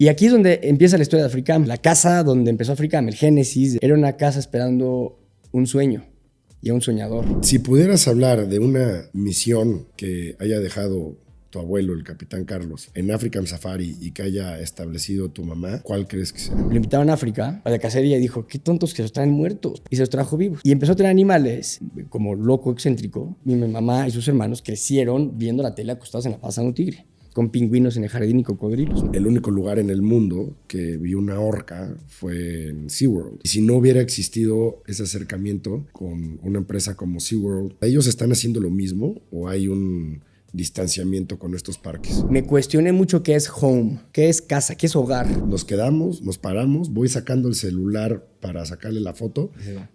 Y aquí es donde empieza la historia de Africam. La casa donde empezó Africam, el génesis, era una casa esperando un sueño y a un soñador. Si pudieras hablar de una misión que haya dejado tu abuelo, el capitán Carlos, en African Safari y que haya establecido tu mamá, ¿cuál crees que sea? Lo invitaron a África, a la cacería, y dijo, qué tontos que los traen muertos. Y se los trajo vivos. Y empezó a tener animales, como loco, excéntrico. Mi mamá y sus hermanos crecieron viendo la tele acostados en la pasa de un tigre, con pingüinos en el jardín y cocodrilos. El único lugar en el mundo que vio una orca fue en SeaWorld. Y si no hubiera existido ese acercamiento con una empresa como SeaWorld, ¿ellos están haciendo lo mismo o hay un distanciamiento con estos parques? Me cuestioné mucho qué es home, qué es casa, qué es hogar. Nos quedamos, nos paramos, voy sacando el celular para sacarle la foto,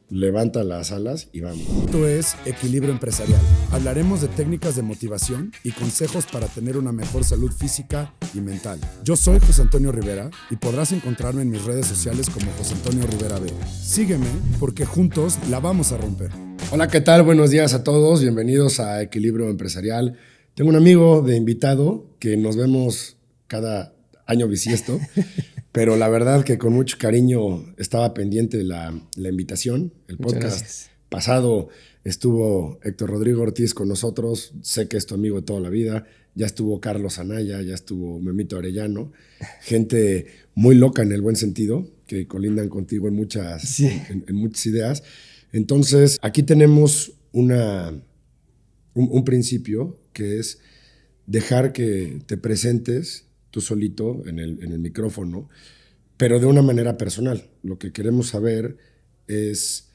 levanta las alas y vamos. Esto es Equilibrio Empresarial. Hablaremos de técnicas de motivación y consejos para tener una mejor salud física y mental. Yo soy José Antonio Rivera y podrás encontrarme en mis redes sociales como José Antonio Rivera B. Sígueme porque juntos la vamos a romper. Hola, ¿qué tal? Buenos días a todos. Bienvenidos a Equilibrio Empresarial. Tengo un amigo de invitado que nos vemos cada año bisiesto, pero la verdad que con mucho cariño estaba pendiente de la invitación. El podcast pasado estuvo Héctor Rodrigo Ortiz con nosotros. Sé que es tu amigo de toda la vida. Ya estuvo Carlos Anaya, ya estuvo Memito Arellano. Gente muy loca en el buen sentido, que colindan contigo en muchas ideas. Entonces, aquí tenemos un principio que es dejar que te presentes tú solito en el micrófono, pero de una manera personal. Lo que queremos saber es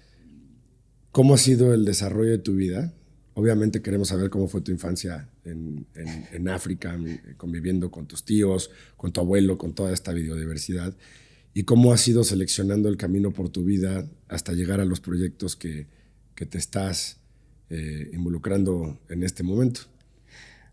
cómo ha sido el desarrollo de tu vida. Obviamente queremos saber cómo fue tu infancia en África, conviviendo con tus tíos, con tu abuelo, con toda esta biodiversidad, y cómo has ido seleccionando el camino por tu vida hasta llegar a los proyectos que te estás involucrando en este momento.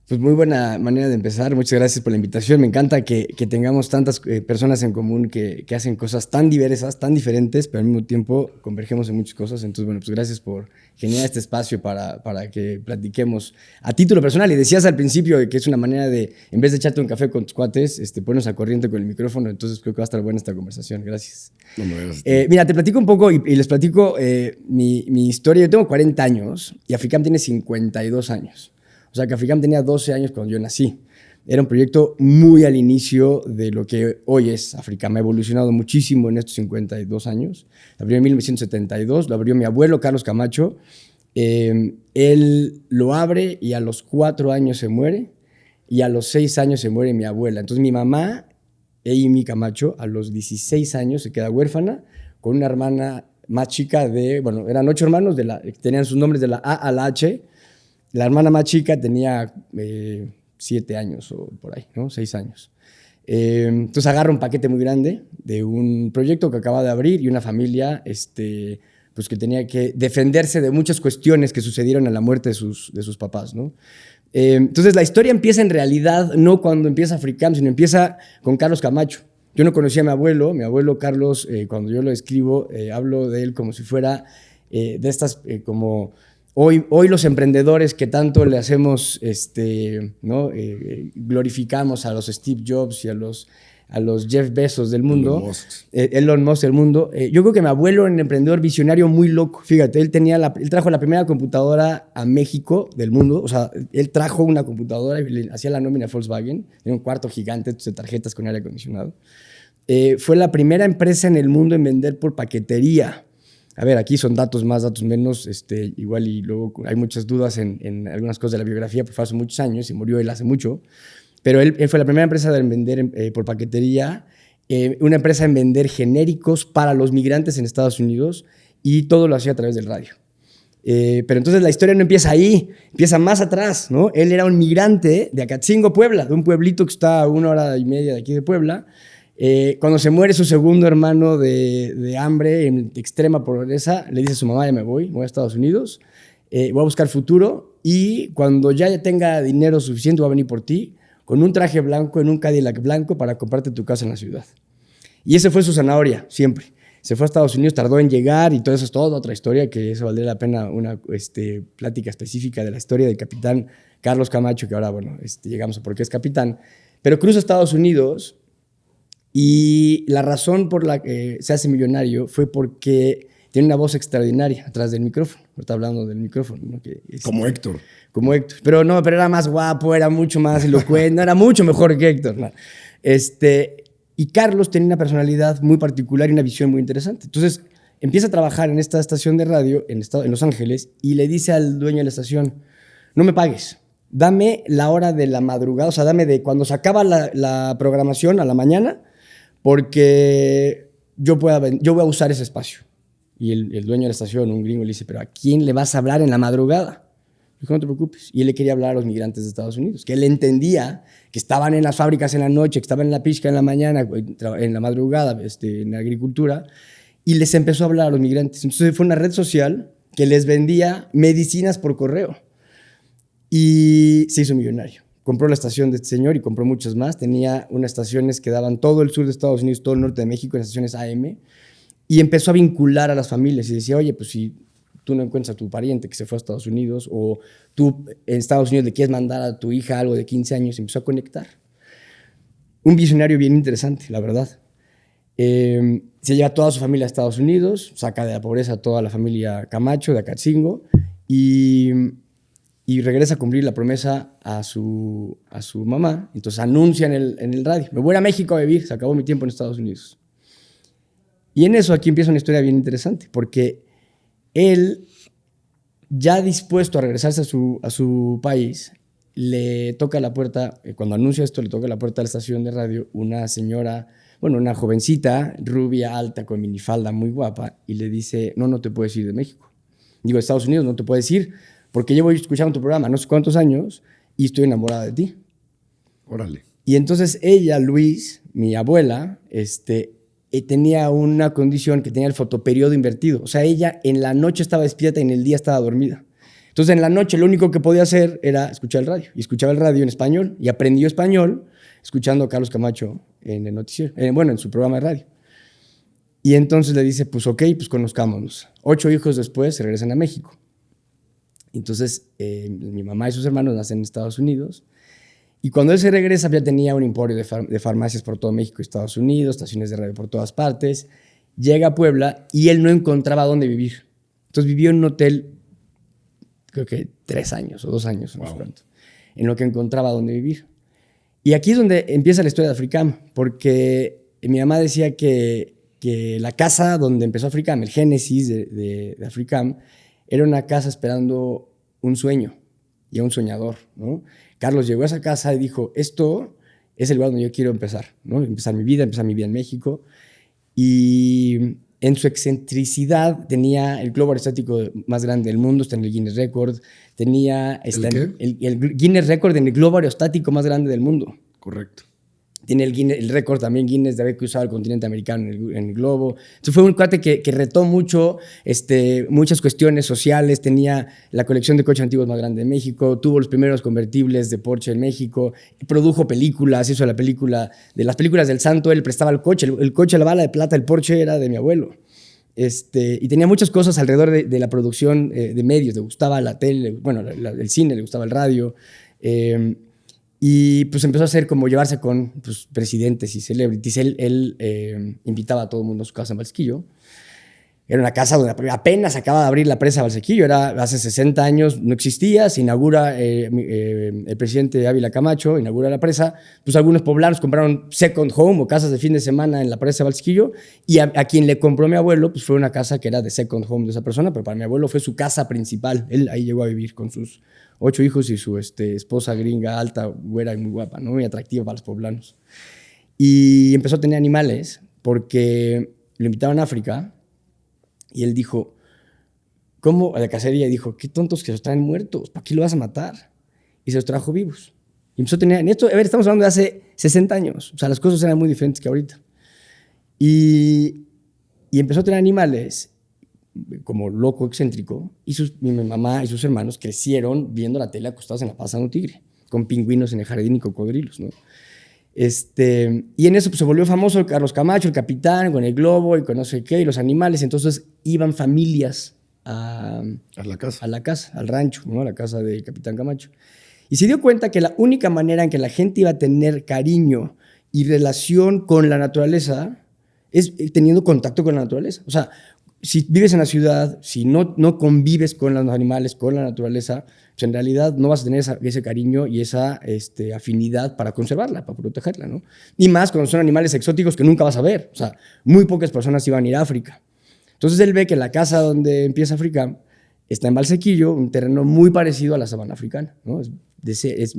Pues muy buena manera de empezar. Muchas gracias por la invitación. Me encanta que tengamos tantas personas en común que hacen cosas tan diversas, tan diferentes, pero al mismo tiempo convergemos en muchas cosas. Entonces, bueno, pues gracias por generar este espacio para que platiquemos a título personal. Y decías al principio que es una manera de, en vez de echarte un café con tus cuates, ponernos a corriente con el micrófono. Entonces creo que va a estar buena esta conversación. Gracias. Mira, te platico un poco y les platico mi historia. Yo tengo 40 años y Africam tiene 52 años. O sea, que Africam tenía 12 años cuando yo nací. Era un proyecto muy al inicio de lo que hoy es Africam. Ha evolucionado muchísimo en estos 52 años. Lo abrió en 1972, lo abrió mi abuelo, Carlos Camacho. Él lo abre y a los 4 años se muere y a los 6 años se muere mi abuela. Entonces mi mamá, Amy Camacho, a los 16 años se queda huérfana con una hermana más chica bueno, eran 8 hermanos, tenían sus nombres de la A a la H. La hermana más chica tenía 7 años o por ahí, ¿no? 6 años. Entonces agarra un paquete muy grande de un proyecto que acaba de abrir y una familia pues que tenía que defenderse de muchas cuestiones que sucedieron a la muerte de sus papás, ¿no? Entonces la historia empieza en realidad no cuando empieza Africam, sino empieza con Carlos Camacho. Yo no conocía a mi abuelo Carlos, cuando yo lo escribo, hablo de él como si fuera de estas como... Hoy los emprendedores que tanto le hacemos, ¿no? Glorificamos a los Steve Jobs y a los Jeff Bezos del mundo, Elon Musk del mundo. Yo creo que mi abuelo era un emprendedor visionario muy loco. Fíjate, él trajo la primera computadora a México del mundo. O sea, él trajo una computadora y le hacía la nómina a Volkswagen. Tenía un cuarto gigante de tarjetas con aire acondicionado. Fue la primera empresa en el mundo en vender por paquetería. A ver, aquí son datos más, datos menos, igual y luego hay muchas dudas en algunas cosas de la biografía, porque fue hace muchos años y murió él hace mucho, pero él fue la primera empresa en vender por paquetería, una empresa en vender genéricos para los migrantes en Estados Unidos y todo lo hacía a través del radio. Pero entonces la historia no empieza ahí, empieza más atrás, ¿no? Él era un migrante de Acatzingo, Puebla, de un pueblito que está a 1 hora y media de aquí de Puebla. Cuando se muere su segundo hermano de hambre, en extrema pobreza, le dice a su mamá, ya me voy a Estados Unidos, voy a buscar futuro y cuando ya tenga dinero suficiente voy a venir por ti con un traje blanco en un Cadillac blanco para comprarte tu casa en la ciudad. Y esa fue su zanahoria, siempre. Se fue a Estados Unidos, tardó en llegar y todo eso es toda otra historia que eso valdría la pena una plática específica de la historia del capitán Carlos Camacho, que ahora, bueno, llegamos a por qué es capitán. Pero cruza Estados Unidos Y la razón por la que se hace millonario fue porque tiene una voz extraordinaria atrás del micrófono. Está hablando del micrófono, ¿no? Como Héctor. Como Héctor. Pero era más guapo, era mucho más elocuente, era mucho mejor que Héctor. ¿No? Y Carlos tenía una personalidad muy particular y una visión muy interesante. Entonces empieza a trabajar en esta estación de radio en Los Ángeles y le dice al dueño de la estación, no me pagues, dame la hora de la madrugada, o sea, dame de cuando se acaba la programación a la mañana, porque yo voy a usar ese espacio. Y el dueño de la estación, un gringo, le dice, ¿pero a quién le vas a hablar en la madrugada? Dijo, no te preocupes. Y él le quería hablar a los migrantes de Estados Unidos, que él entendía que estaban en las fábricas en la noche, que estaban en la pizca en la mañana, en la madrugada, en la agricultura, y les empezó a hablar a los migrantes. Entonces fue una red social que les vendía medicinas por correo. Y se hizo millonario. Compró la estación de este señor y compró muchas más. Tenía unas estaciones que daban todo el sur de Estados Unidos, todo el norte de México, en estaciones AM. Y empezó a vincular a las familias y decía, oye, pues si tú no encuentras a tu pariente que se fue a Estados Unidos o tú en Estados Unidos le quieres mandar a tu hija algo de 15 años, empezó a conectar. Un visionario bien interesante, la verdad. Se lleva a toda su familia a Estados Unidos, saca de la pobreza a toda la familia Camacho, de Acatzingo, y regresa a cumplir la promesa a su mamá. Entonces anuncia en el radio, me voy a México a vivir, se acabó mi tiempo en Estados Unidos. Y en eso aquí empieza una historia bien interesante, porque él, ya dispuesto a regresarse a su país, le toca la puerta, cuando anuncia esto, le toca la puerta de la estación de radio una señora, una jovencita, rubia, alta, con minifalda, muy guapa, y le dice, no te puedes ir de México. Digo, de Estados Unidos no te puedes ir, porque llevo escuchando tu programa no sé cuántos años y estoy enamorada de ti. Órale. Y entonces ella, Luis, mi abuela, tenía una condición que tenía el fotoperiodo invertido. O sea, ella en la noche estaba despierta y en el día estaba dormida. Entonces, en la noche lo único que podía hacer era escuchar el radio. Y escuchaba el radio en español. Y aprendió español escuchando a Carlos Camacho en el noticiero. En su programa de radio. Y entonces le dice, pues ok, pues conozcámonos. 8 hijos después se regresan a México. Entonces, mi mamá y sus hermanos nacen en Estados Unidos. Y cuando él se regresa, ya tenía un emporio de farmacias por todo México y Estados Unidos, estaciones de radio por todas partes. Llega a Puebla y él no encontraba dónde vivir. Entonces vivió en un hotel, creo que 3 años o 2 años, no sé cuánto, en lo que encontraba dónde vivir. Y aquí es donde empieza la historia de Africam, porque mi mamá decía que la casa donde empezó Africam, el génesis de Africam, era una casa esperando un sueño y a un soñador, ¿no? Carlos llegó a esa casa y dijo, esto es el lugar donde yo quiero empezar, ¿no? Empezar mi vida en México. Y en su excentricidad tenía el globo aerostático más grande del mundo, está en el Guinness Record. Tenía el Guinness Record en el globo aerostático más grande del mundo. Correcto. Tiene el récord también Guinness de haber cruzado el continente americano en el globo. Entonces fue un cuate que retó mucho, muchas cuestiones sociales. Tenía la colección de coches antiguos más grande de México. Tuvo los primeros convertibles de Porsche en México. Produjo películas, hizo la película de las películas del Santo. Él prestaba el coche. El coche, la bala de plata, el Porsche era de mi abuelo. Y tenía muchas cosas alrededor de la producción de medios. Le gustaba la tele, el cine, le gustaba el radio. Y pues empezó a hacer como llevarse con presidentes y celebrities. Él invitaba a todo el mundo a su casa en Valsequillo. Era una casa donde apenas acaba de abrir la presa Valsequillo. Hace 60 años, no existía. Se inaugura, el presidente Ávila Camacho inaugura la presa. Pues algunos poblanos compraron second home o casas de fin de semana en la presa Valsequillo. Y a quien le compró mi abuelo pues fue una casa que era de second home de esa persona, pero para mi abuelo fue su casa principal. Él ahí llegó a vivir con sus 8 hijos y su esposa gringa, alta, güera y muy guapa, ¿no? Muy atractiva para los poblanos. Y empezó a tener animales porque lo invitaban a África y él dijo, ¿cómo? A la cacería dijo, qué tontos que los traen muertos, ¿para qué lo vas a matar? Y se los trajo vivos. Y empezó a tener, esto, a ver, estamos hablando de hace 60 años, o sea, las cosas eran muy diferentes que ahorita. Y empezó a tener animales como loco, excéntrico, y mi mamá y sus hermanos crecieron viendo la tele acostados en la panza de un tigre, con pingüinos en el jardín y cocodrilos, ¿no? Y en eso pues, se volvió famoso Carlos Camacho, el capitán, con el globo y con no sé qué, y los animales. Entonces iban familias a la casa, al rancho, ¿no? A la casa del capitán Camacho. Y se dio cuenta que la única manera en que la gente iba a tener cariño y relación con la naturaleza es teniendo contacto con la naturaleza. O sea, si vives en la ciudad, si no convives con los animales, con la naturaleza, pues en realidad no vas a tener ese cariño y esa afinidad para conservarla, para protegerla, ¿no? Y más cuando son animales exóticos que nunca vas a ver. O sea, muy pocas personas iban a ir a África. Entonces él ve que la casa donde empieza África está en Valsequillo, un terreno muy parecido a la sabana africana, ¿no? Es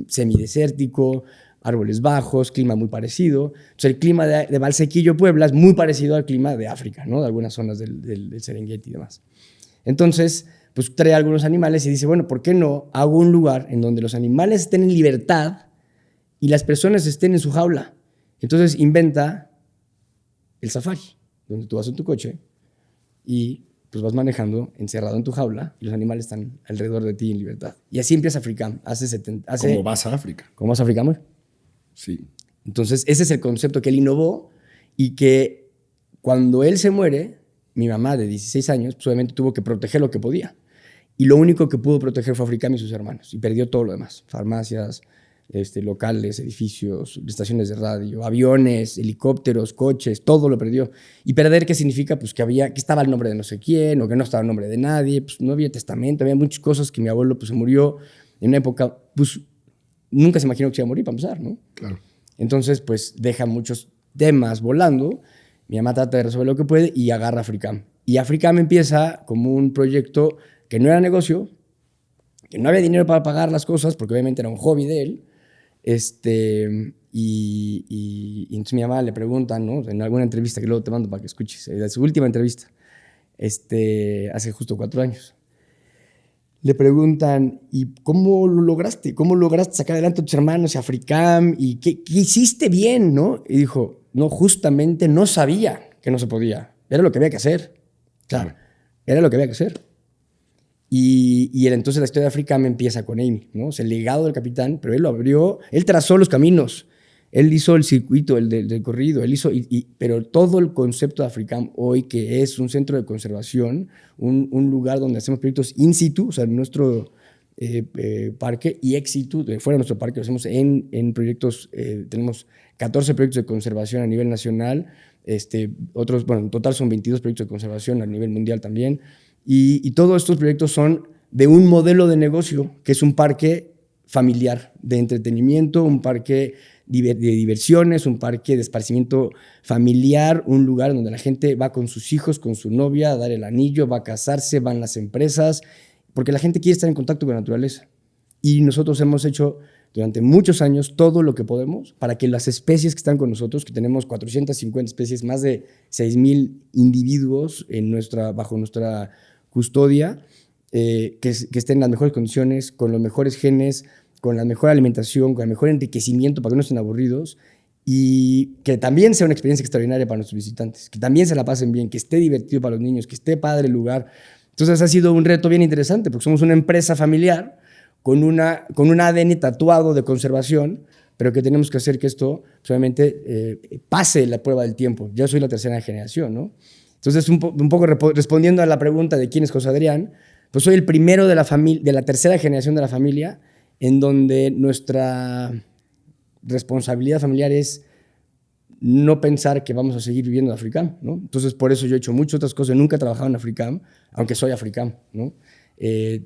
semidesértico, árboles bajos, clima muy parecido. Entonces, el clima de Valsequillo, Puebla, es muy parecido al clima de África, ¿no? De algunas zonas del Serengeti y demás. Entonces, pues trae algunos animales y dice, bueno, ¿por qué no hago un lugar en donde los animales estén en libertad y las personas estén en su jaula? Entonces inventa el safari, donde tú vas en tu coche y pues vas manejando encerrado en tu jaula y los animales están alrededor de ti en libertad. Y así empieza Africam. ¿Cómo vas a África? ¿Cómo vas a Africam? Sí. Entonces, ese es el concepto que él innovó y que cuando él se muere, mi mamá de 16 años, pues obviamente tuvo que proteger lo que podía. Y lo único que pudo proteger fue Africam y sus hermanos. Y perdió todo lo demás. Farmacias, locales, edificios, estaciones de radio, aviones, helicópteros, coches, todo lo perdió. ¿Y perder qué significa? Pues que estaba el nombre de no sé quién o que no estaba el nombre de nadie. Pues no había testamento, había muchas cosas que mi abuelo pues, se murió en una época, pues nunca se imaginó que se iba a morir para empezar, ¿no? Claro. Entonces, pues deja muchos temas volando. Mi mamá trata de resolver lo que puede y agarra Africam. Y Africam empieza como un proyecto que no era negocio, que no había dinero para pagar las cosas, porque obviamente era un hobby de él. Y entonces mi mamá le preguntan, ¿no? En alguna entrevista que luego te mando para que escuches, de su última entrevista, hace justo 4 años. Le preguntan, ¿y cómo lo lograste? ¿Cómo lograste sacar adelante a tus hermanos y Africam? ¿Y qué hiciste bien, no? Y dijo, no, justamente no sabía que no se podía. Era lo que había que hacer. O sea, era lo que había que hacer. Y entonces la historia de Africam empieza con Amy, ¿no? Es el legado del capitán, pero él lo abrió, él trazó los caminos, él hizo el circuito del corrido, él hizo, pero todo el concepto de Africam hoy, que es un centro de conservación, un lugar donde hacemos proyectos in situ, o sea, en nuestro parque, y ex situ, fuera de nuestro parque, lo hacemos en proyectos, tenemos 14 proyectos de conservación a nivel nacional, otros, bueno, en total son 22 proyectos de conservación a nivel mundial también, y todos estos proyectos son de un modelo de negocio, que es un parque familiar, de entretenimiento, un parque de diversiones, un parque de esparcimiento familiar, un lugar donde la gente va con sus hijos, con su novia, a dar el anillo, va a casarse, van las empresas, porque la gente quiere estar en contacto con la naturaleza. Y nosotros hemos hecho durante muchos años todo lo que podemos para que las especies que están con nosotros, que tenemos 450 especies, más de 6,000 individuos bajo nuestra custodia, que estén en las mejores condiciones, con los mejores genes, con la mejor alimentación, con el mejor enriquecimiento para que no estén aburridos y que también sea una experiencia extraordinaria para nuestros visitantes, que también se la pasen bien, que esté divertido para los niños, que esté padre el lugar. Entonces ha sido un reto bien interesante porque somos una empresa familiar con un ADN tatuado de conservación, pero que tenemos que hacer que esto solamente pase la prueba del tiempo. Yo soy la tercera generación, ¿no? Entonces, un poco respondiendo a la pregunta de quién es José Adrián, pues soy el primero de la tercera generación de la familia, en donde nuestra responsabilidad familiar es no pensar que vamos a seguir viviendo en Africam, ¿no? Entonces, por eso yo he hecho muchas otras cosas. Nunca he trabajado en Africam, aunque soy Africam, ¿no?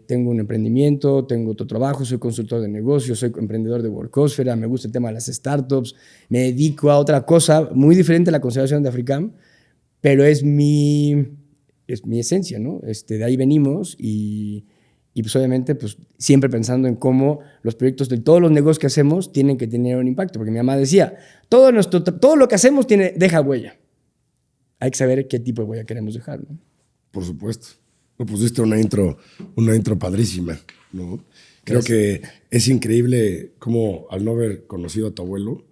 Tengo un emprendimiento, tengo otro trabajo, soy consultor de negocios, soy emprendedor de Workosfera, me gusta el tema de las startups, me dedico a otra cosa muy diferente a la conservación de Africam, pero es mi esencia, ¿no? De ahí venimos y pues obviamente pues, siempre pensando en cómo los proyectos de todos los negocios que hacemos tienen que tener un impacto, porque mi mamá decía, todo lo que hacemos deja huella. Hay que saber qué tipo de huella queremos dejar, ¿no? Por supuesto. Me pusiste una intro padrísima, ¿no? Creo que es increíble cómo al no haber conocido a tu abuelo,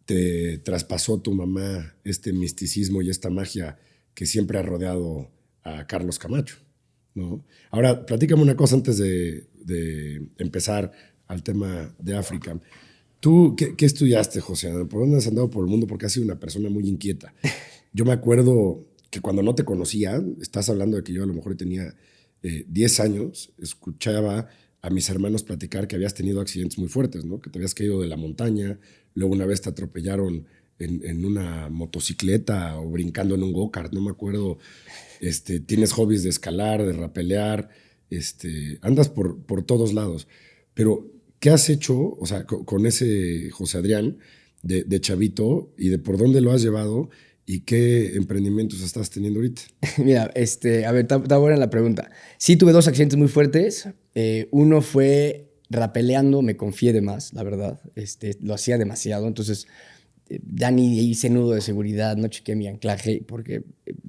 te traspasó tu mamá este misticismo y esta magia que siempre ha rodeado a Carlos Camacho, ¿no? Ahora, platícame una cosa antes de empezar al tema de África. ¿Tú qué estudiaste, José? ¿Por dónde has andado por el mundo? Porque has sido una persona muy inquieta. Yo me acuerdo que cuando no te conocía, estás hablando de que yo a lo mejor tenía 10 años, escuchaba a mis hermanos platicar que habías tenido accidentes muy fuertes, ¿no? Que te habías caído de la montaña, luego una vez te atropellaron en una motocicleta o brincando en un go-kart, no me acuerdo. Tienes hobbies de escalar, de rapelear, andas por todos lados. Pero, ¿qué has hecho, o sea, con ese José Adrián de chavito y de por dónde lo has llevado y qué emprendimientos estás teniendo ahorita? Mira, a ver, está buena la pregunta. Sí, tuve 2 accidentes muy fuertes. Uno fue rapeleando, me confié de más, la verdad. Lo hacía demasiado, entonces ya ni hice nudo de seguridad, no chequé mi anclaje porque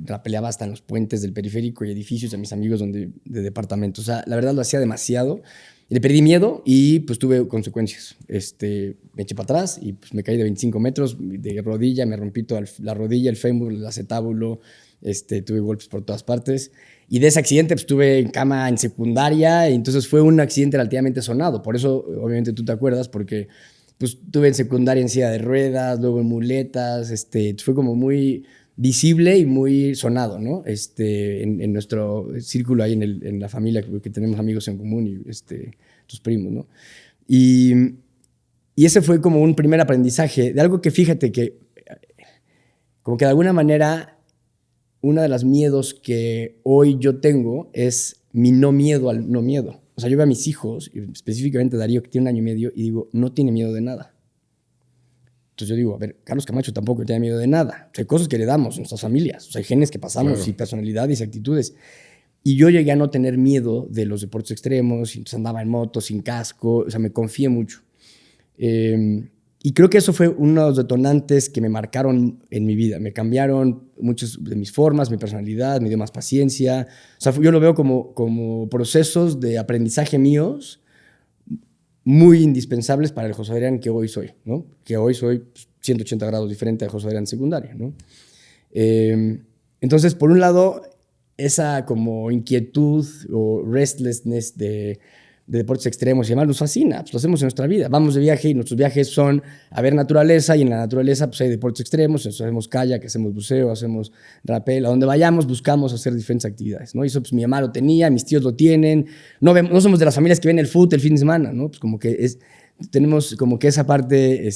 rapeleaba hasta en los puentes del periférico y edificios de mis amigos de departamentos. O sea, la verdad lo hacía demasiado. Le perdí miedo y pues tuve consecuencias. Me eché para atrás y pues me caí de 25 metros de rodilla, me rompí toda la rodilla, el fémur, el acetábulo, tuve golpes por todas partes. Y de ese accidente pues estuve en cama en secundaria y entonces fue un accidente relativamente sonado. Por eso obviamente tú te acuerdas porque pues estuve en secundaria en silla de ruedas, luego en muletas, fue como muy visible y muy sonado, ¿no? En nuestro círculo ahí en la familia, que tenemos amigos en común y tus primos, ¿no? Y ese fue como un primer aprendizaje de algo que fíjate que como que de alguna manera una de las miedos que hoy yo tengo es mi no miedo al no miedo. O sea, yo veo a mis hijos, específicamente Darío, que tiene 1 año y medio, y digo, no tiene miedo de nada. Entonces yo digo, a ver, Carlos Camacho tampoco tiene miedo de nada. O sea, hay cosas que heredamos en nuestras familias, o sea, hay genes que pasamos, claro, y personalidades y actitudes. Y yo llegué a no tener miedo de los deportes extremos, y entonces andaba en moto, sin casco, o sea, me confié mucho. Y creo que eso fue uno de los detonantes que me marcaron en mi vida. Me cambiaron muchas de mis formas, mi personalidad, me dio más paciencia. O sea, yo lo veo como procesos de aprendizaje míos muy indispensables para el José Adrián que hoy soy, ¿no? Que hoy soy 180 grados diferente al José Adrián secundario, ¿no? Entonces, por un lado, esa como inquietud o restlessness de deportes extremos y demás nos fascina, pues lo hacemos en nuestra vida. Vamos de viaje y nuestros viajes son a ver naturaleza y en la naturaleza pues hay deportes extremos, hacemos kayak, hacemos buceo, hacemos rappel, a donde vayamos buscamos hacer diferentes actividades, ¿no? Y eso pues mi mamá lo tenía, mis tíos lo tienen, no somos de las familias que ven el fútbol el fin de semana, ¿no? Pues como que tenemos como que esa parte,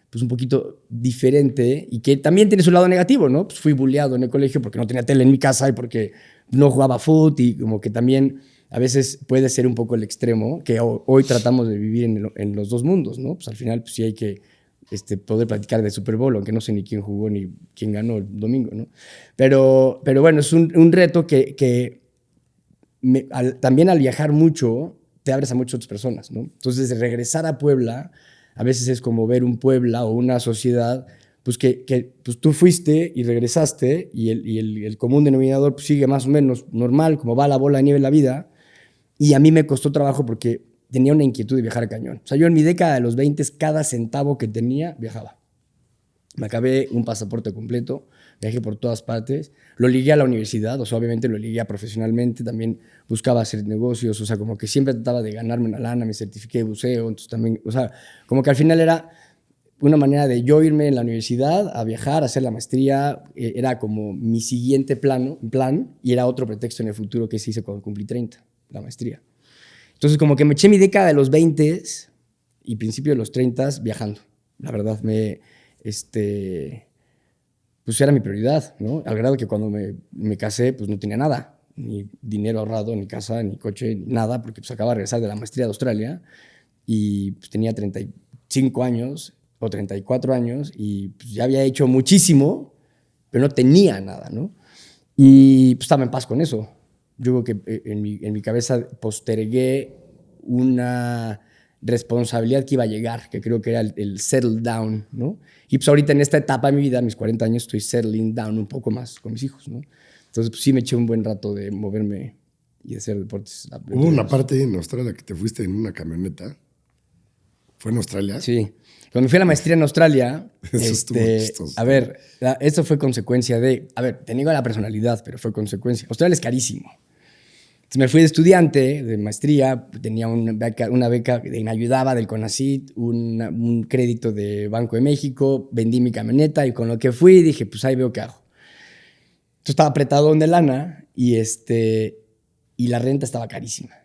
pues un poquito diferente y que también tiene su lado negativo, ¿no? Pues fui bulleado en el colegio porque no tenía tele en mi casa y porque no jugaba fútbol y como que también a veces puede ser un poco el extremo, que hoy tratamos de vivir en los dos mundos, ¿no? Pues al final pues sí hay que poder platicar de Super Bowl, aunque no sé ni quién jugó ni quién ganó el domingo, ¿no? Pero bueno, es un reto que también al viajar mucho te abres a muchas otras personas, ¿no? Entonces regresar a Puebla a veces es como ver un Puebla o una sociedad pues que pues tú fuiste y regresaste y el común denominador pues sigue más o menos normal, como va la bola de nieve en la vida. Y a mí me costó trabajo porque tenía una inquietud de viajar a cañón. O sea, yo en mi década de los 20, cada centavo que tenía, viajaba. Me acabé un pasaporte completo, viajé por todas partes. Lo ligué a la universidad, o sea, obviamente lo ligué profesionalmente. También buscaba hacer negocios, o sea, como que siempre trataba de ganarme una lana. Me certifiqué de buceo, entonces también, o sea, como que al final era una manera de yo irme en la universidad a viajar, a hacer la maestría. Era como mi siguiente plan, y era otro pretexto en el futuro que se hizo cuando cumplí 30. La maestría. Entonces, como que me eché mi década de los 20 y principio de los 30 viajando. La verdad, pues era mi prioridad, ¿no? Al grado que cuando me casé, pues no tenía nada. Ni dinero ahorrado, ni casa, ni coche, ni nada, porque pues acababa de regresar de la maestría de Australia y pues tenía 35 años o 34 años y pues ya había hecho muchísimo, pero no tenía nada, ¿no? Y pues estaba en paz con eso. Yo creo que en mi cabeza postergué una responsabilidad que iba a llegar, que creo que era el settle down, ¿no? Y pues ahorita en esta etapa de mi vida, a mis 40 años, estoy settling down un poco más con mis hijos, ¿no? Entonces pues sí me eché un buen rato de moverme y de hacer deportes. Hubo una parte en Australia que te fuiste en una camioneta. ¿Fue en Australia? Sí. Cuando me fui a la maestría en Australia, Eso estuvo chistoso. a ver, eso fue consecuencia de, a ver, tenía la personalidad, pero fue consecuencia. Australia es carísimo. Entonces me fui de estudiante, de maestría, tenía una beca que me ayudaba del CONACYT, un crédito de Banco de México, vendí mi camioneta y con lo que fui dije, pues ahí veo qué hago. Entonces estaba apretado de lana y la renta estaba carísima.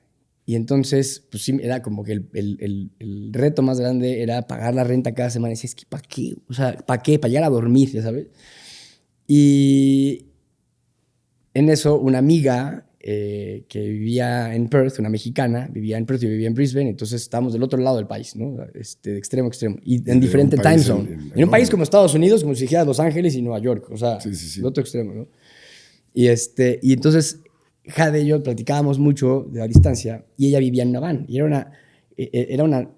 Y entonces, pues sí, era como que el reto más grande era pagar la renta cada semana. Y decía, es que ¿para qué? O sea, ¿para qué? Para llegar a dormir, ya sabes. Y en eso, una amiga que vivía en Perth, una mexicana, vivía en Perth y vivía en Brisbane, entonces estábamos del otro lado del país, ¿no? De extremo a extremo. Y en diferente time zone. En un país como Estados Unidos, como si dijera Los Ángeles y Nueva York, o sea, el otro extremo, ¿no? Y entonces Jade y yo platicábamos mucho de la distancia y ella vivía en una van. Y era una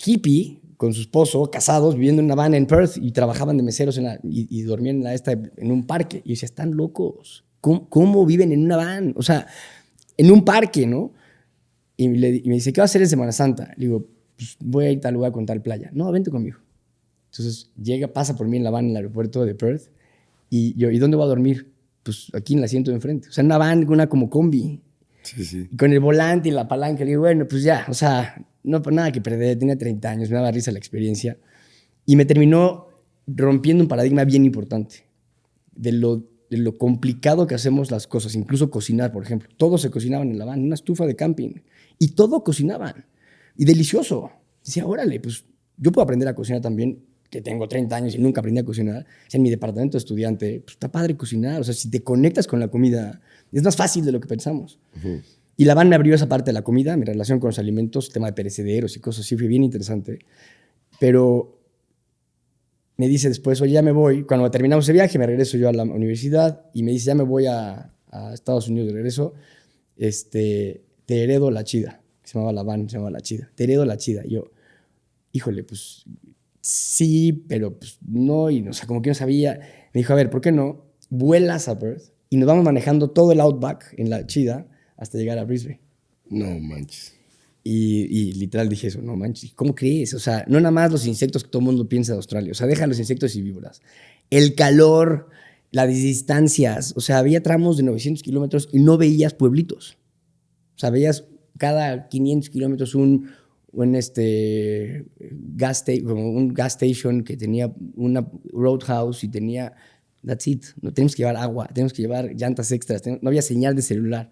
hippie con su esposo, casados, viviendo en una van en Perth y trabajaban de meseros y dormían en un parque. Y yo decía, están locos. ¿Cómo viven en una van? O sea, en un parque, ¿no? Y me dice, ¿qué va a hacer en Semana Santa? Le digo, pues voy a ir a tal lugar con tal playa. No, vente conmigo. Entonces pasa por mí en la van en el aeropuerto de Perth. Y yo, ¿y dónde voy a dormir? Pues aquí en el asiento de enfrente. O sea, en una van, una como combi. Sí. Y con el volante y la palanca. Le digo, bueno, pues ya, o sea, no por nada que perder. Tenía 30 años, me daba risa la experiencia. Y me terminó rompiendo un paradigma bien importante de lo complicado que hacemos las cosas. Incluso cocinar, por ejemplo. Todos se cocinaban en la van, en una estufa de camping. Y todo cocinaban. Y delicioso. Decía, órale, pues yo puedo aprender a cocinar también, que tengo 30 años y nunca aprendí a cocinar. O sea, en mi departamento de estudiante, pues está padre cocinar. O sea, si te conectas con la comida, es más fácil de lo que pensamos. Uh-huh. Y la van me abrió esa parte de la comida, mi relación con los alimentos, tema de perecederos y cosas así, fue bien interesante. Pero me dice después, oye, ya me voy. Cuando terminamos ese viaje, me regreso yo a la universidad y me dice, ya me voy a Estados Unidos de regreso. Te heredo la chida. Se llamaba la van, se llamaba la chida. Te heredo la chida. Y yo, híjole, pues sí, pero pues no. Y, o sea, como que no sabía. Me dijo, a ver, ¿por qué no vuelas a Perth y nos vamos manejando todo el Outback en la chida hasta llegar a Brisbane? No manches. Y literal dije eso, no manches, ¿cómo crees? O sea, no nada más los insectos que todo el mundo piensa de Australia, o sea, deja los insectos y víboras. El calor, las distancias, o sea, había tramos de 900 kilómetros y no veías pueblitos. O sea, veías cada 500 kilómetros un gas station que tenía una roadhouse y tenía, that's it. No tenemos que llevar agua, tenemos que llevar llantas extras, no había señal de celular.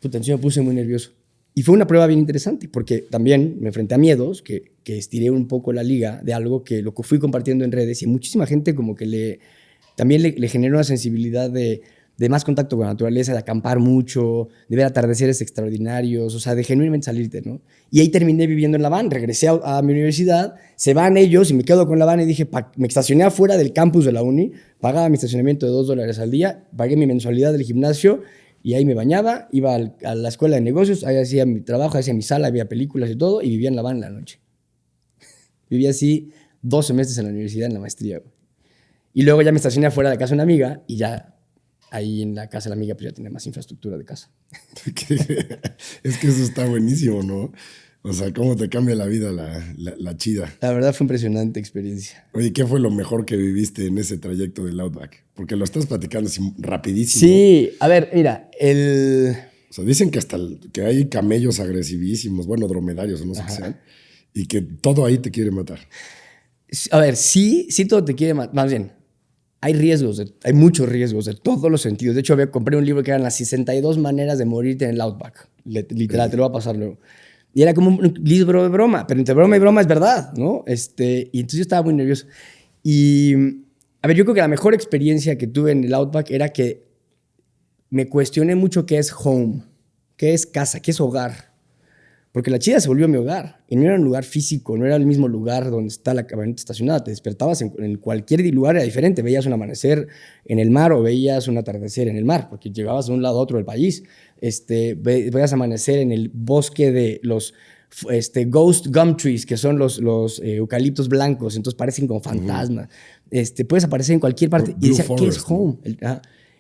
Puta, entonces me puse muy nervioso. Y fue una prueba bien interesante, porque también me enfrenté a miedos, que estiré un poco la liga de algo que lo que fui compartiendo en redes, y muchísima gente como que también le generó una sensibilidad de más contacto con la naturaleza, de acampar mucho, de ver atardeceres extraordinarios, o sea, de genuinamente salirte, ¿no? Y ahí terminé viviendo en la van, regresé a mi universidad, se van ellos y me quedo con la van y dije, me estacioné afuera del campus de la uni, pagaba mi estacionamiento de $2 al día, pagué mi mensualidad del gimnasio. Y ahí me bañaba, iba a la escuela de negocios, ahí hacía mi trabajo, hacía mi sala, veía películas y todo, y vivía en la van en la noche. Vivía así 2 semestres en la universidad, en la maestría. Y luego ya me estacioné afuera de casa de una amiga, y ya ahí en la casa de la amiga pues ya tenía más infraestructura de casa. Es que eso está buenísimo, ¿no? O sea, cómo te cambia la vida la chida. La verdad fue impresionante experiencia. Oye, ¿qué fue lo mejor que viviste en ese trayecto del Outback? Porque lo estás platicando así rapidísimo. Sí, a ver, mira, O sea, dicen que que hay camellos agresivísimos, bueno, dromedarios o no sé qué sean, y que todo ahí te quiere matar. A ver, sí todo te quiere matar. Más bien, hay muchos riesgos de todos los sentidos. De hecho, compré un libro que eran las 62 maneras de morirte en el Outback. Literal, te lo voy a pasar luego. Y era como un libro de broma, pero entre broma y broma es verdad, ¿no? Y entonces yo estaba muy nervioso. Y, a ver, yo creo que la mejor experiencia que tuve en el Outback era que me cuestioné mucho qué es home, qué es casa, qué es hogar. Porque la chida se volvió mi hogar. Y no era un lugar físico, no era el mismo lugar donde está la camioneta estacionada. Te despertabas en cualquier lugar, era diferente. Veías un amanecer en el mar o veías un atardecer en el mar, porque llegabas de un lado a otro del país. Veías amanecer en el bosque de los ghost gum trees, que son los eucaliptos blancos, entonces parecen como fantasmas. Puedes aparecer en cualquier parte. Y decía, ¿qué es home?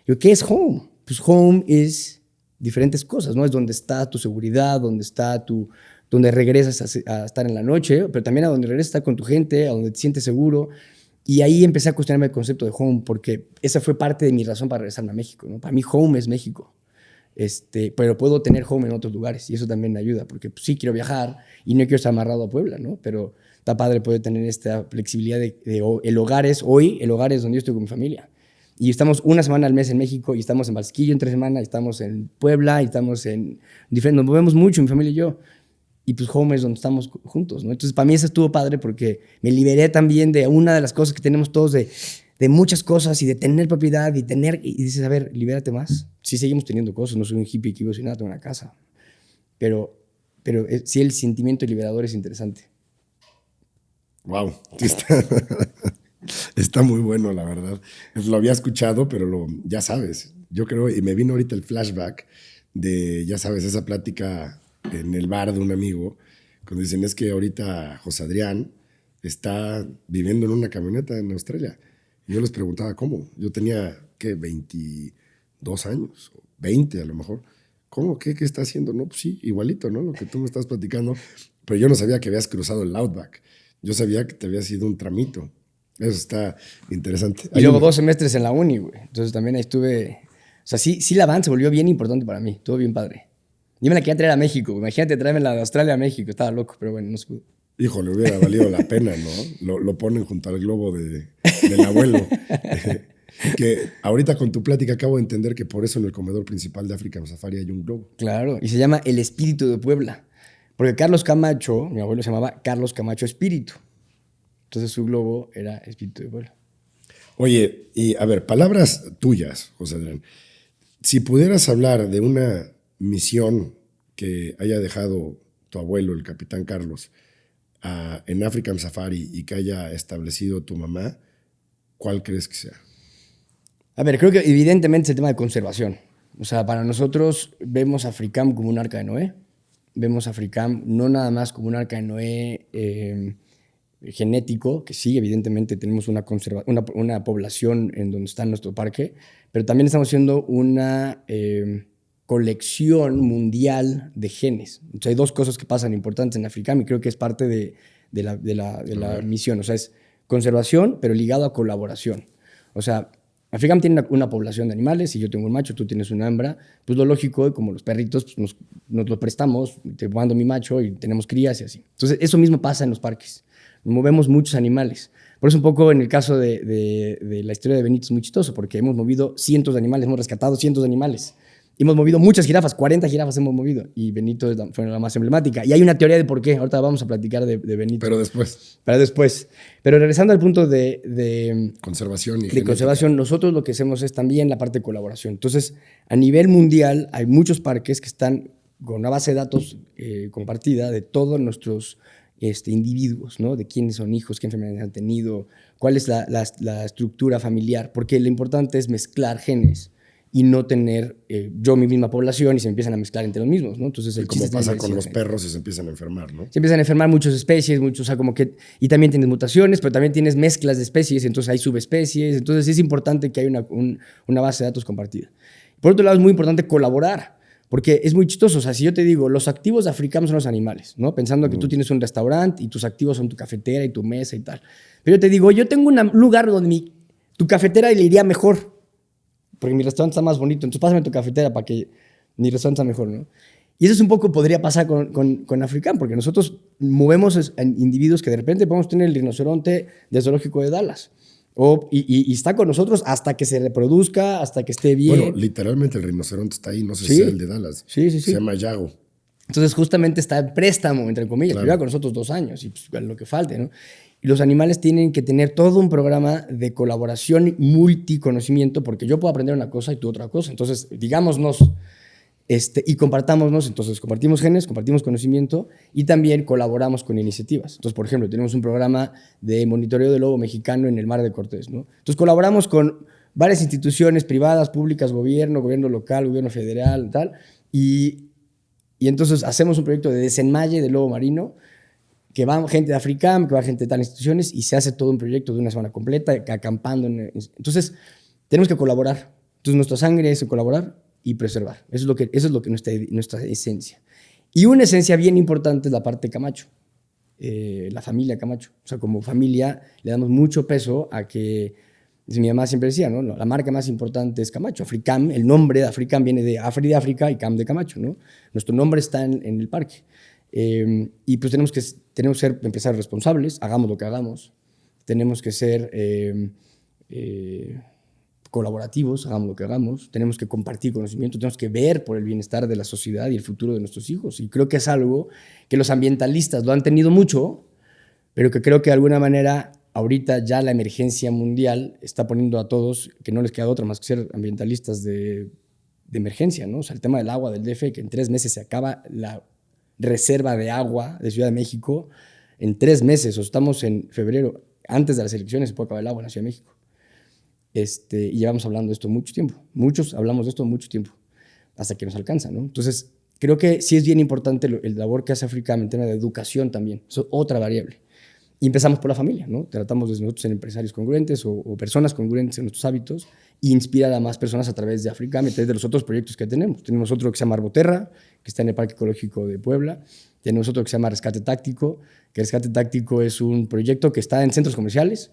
Yo, ¿qué es home? Pues home es diferentes cosas, ¿no? Es donde está tu seguridad, donde regresas a estar en la noche, pero también a donde regresas a estar con tu gente, a donde te sientes seguro. Y ahí empecé a cuestionarme el concepto de home, porque esa fue parte de mi razón para regresarme a México, ¿no? Para mí home es México. Pero puedo tener home en otros lugares y eso también me ayuda, porque pues, sí quiero viajar y no quiero estar amarrado a Puebla, ¿no? Pero está padre poder tener esta flexibilidad el hogar es hoy, el hogar es donde yo estoy con mi familia. Y estamos una semana al mes en México, y estamos en Valsquillo en 3 semanas, y estamos en Puebla, y estamos en diferentes, nos movemos mucho, mi familia y yo. Y pues home es donde estamos juntos, ¿no? Entonces, para mí eso estuvo padre porque me liberé también de una de las cosas que tenemos todos de muchas cosas y de tener propiedad y dices, a ver, libérate más. Sí seguimos teniendo cosas, no soy un hippie que vivo sin nada, tengo una casa. Pero sí el sentimiento liberador es interesante. Wow, está muy bueno, la verdad. Lo había escuchado, pero ya sabes, yo creo, y me vino ahorita el flashback de, ya sabes, esa plática en el bar de un amigo, cuando dicen, es que ahorita José Adrián está viviendo en una camioneta en Australia. Y yo les preguntaba, ¿cómo? Yo tenía, ¿qué? 22 años, 20 a lo mejor. ¿Cómo? ¿Qué está haciendo? No, pues sí, igualito, ¿no? Lo que tú me estás platicando. Pero yo no sabía que habías cruzado el Outback. Yo sabía que te había sido un tramito. Eso está interesante. Y luego 2 semestres en la uni, güey. Entonces también ahí estuve... O sea, sí la van se volvió bien importante para mí. Estuvo bien padre. Yo me la quería traer a México. Imagínate traerme la de Australia a México. Estaba loco, pero bueno, no se pudo. Híjole, hubiera valido la pena, ¿no? Lo ponen junto al globo del abuelo. Que ahorita con tu plática acabo de entender que por eso en el comedor principal de African Safari hay un globo. Claro, y se llama El Espíritu de Puebla. Porque Carlos Camacho, mi abuelo se llamaba Carlos Camacho Espíritu. Entonces su globo era Espíritu de Puebla. Oye, y a ver, palabras tuyas, José Adrián. Si pudieras hablar de una misión que haya dejado tu abuelo, el capitán Carlos, en African Safari y que haya establecido tu mamá, ¿cuál crees que sea? A ver, creo que evidentemente es el tema de conservación. O sea, para nosotros vemos a Africam como un arca de Noé. Vemos a Africam no nada más como un arca de Noé genético, que sí, evidentemente tenemos una población en donde está nuestro parque, pero también estamos haciendo una colección mundial de genes. Entonces, hay 2 cosas que pasan importantes en Africam y creo que es parte de la misión. O sea, es conservación, pero ligado a colaboración. O sea, Africam tiene una población de animales, si yo tengo un macho, tú tienes una hembra, pues lo lógico, como los perritos, pues nos lo prestamos, te mando mi macho y tenemos crías y así. Entonces, eso mismo pasa en los parques. Movemos muchos animales. Por eso un poco en el caso de la historia de Benito es muy chistoso, porque hemos movido cientos de animales, hemos rescatado cientos de animales. Hemos movido muchas jirafas, 40 jirafas hemos movido, y Benito fue la más emblemática. Y hay una teoría de por qué, ahorita vamos a platicar de Benito. Pero después. Pero regresando al punto de conservación y de conservación, nosotros lo que hacemos es también la parte de colaboración. Entonces, a nivel mundial hay muchos parques que están con una base de datos compartida de todos nuestros individuos, ¿no? De quiénes son hijos, qué enfermedades han tenido, cuál es la estructura familiar, porque lo importante es mezclar genes y no tener yo mi misma población y se empiezan a mezclar entre los mismos, ¿no? Entonces, como pasa con los perros y se empiezan a enfermar, ¿no? Se empiezan a enfermar muchas especies, o sea, como que, y también tienes mutaciones, pero también tienes mezclas de especies, entonces hay subespecies, entonces es importante que haya una base de datos compartida. Por otro lado, es muy importante colaborar, porque es muy chistoso. O sea, si yo te digo, los activos de Africam son los animales, ¿no? Pensando que tú tienes un restaurante y tus activos son tu cafetera y tu mesa y tal. Pero yo te digo, yo tengo un lugar donde tu cafetera le iría mejor, porque mi restaurante está más bonito, entonces pásame tu cafetera para que mi restaurante sea mejor, ¿no? Y eso es un poco podría pasar con Africam, porque nosotros movemos individuos que de repente podemos tener el rinoceronte del zoológico de Dallas. Y está con nosotros hasta que se reproduzca, hasta que esté bien. Bueno, literalmente el rinoceronte está ahí, no sé si es el de Dallas. Sí. Se llama Yago. Entonces, justamente está en préstamo, entre comillas. Claro. Lleva con nosotros 2 años y pues, lo que falte, ¿no? Y los animales tienen que tener todo un programa de colaboración multiconocimiento, porque yo puedo aprender una cosa y tú otra cosa. Entonces, digámonos y compartámonos. Entonces, compartimos genes, compartimos conocimiento y también colaboramos con iniciativas. Entonces, por ejemplo, tenemos un programa de monitoreo del lobo mexicano en el Mar de Cortés, ¿no? Entonces, colaboramos con varias instituciones privadas, públicas, gobierno local, gobierno federal, tal, y entonces hacemos un proyecto de desenmalle del lobo marino, que va gente de Africam, que va gente de tal instituciones, y se hace todo un proyecto de una semana completa, acampando. Entonces, tenemos que colaborar. Entonces, nuestra sangre es colaborar y preservar. Eso es lo que nuestra esencia. Y una esencia bien importante es la parte de Camacho, la familia Camacho. O sea, como familia le damos mucho peso a que, mi mamá siempre decía, ¿no? La marca más importante es Camacho. Africam, el nombre de Africam viene de Afri de África y Cam de Camacho, ¿no? Nuestro nombre está en el parque. Y pues tenemos que ser empresarios responsables, hagamos lo que hagamos. Tenemos que ser colaborativos, hagamos lo que hagamos, tenemos que compartir conocimiento, tenemos que ver por el bienestar de la sociedad y el futuro de nuestros hijos. Y creo que es algo que los ambientalistas lo han tenido mucho, pero que creo que de alguna manera ahorita ya la emergencia mundial está poniendo a todos que no les queda otra más que ser ambientalistas de emergencia, ¿no? O sea, el tema del agua del DF, que en 3 meses se acaba la reserva de agua de Ciudad de México, en 3 meses, o estamos en febrero, antes de las elecciones se puede acabar el agua en la Ciudad de México. Y llevamos hablando de esto mucho tiempo. Muchos hablamos de esto mucho tiempo, hasta que nos alcanza, ¿no? Entonces, creo que sí es bien importante el labor que hace Africam en tema de educación también. Eso es otra variable. Y empezamos por la familia, ¿no? Tratamos desde nosotros ser empresarios congruentes o personas congruentes en nuestros hábitos e inspirar a más personas a través de Africam, a través de los otros proyectos que tenemos. Tenemos otro que se llama Arboterra, que está en el Parque Ecológico de Puebla. Tenemos otro que se llama Rescate Táctico, que Rescate Táctico es un proyecto que está en centros comerciales.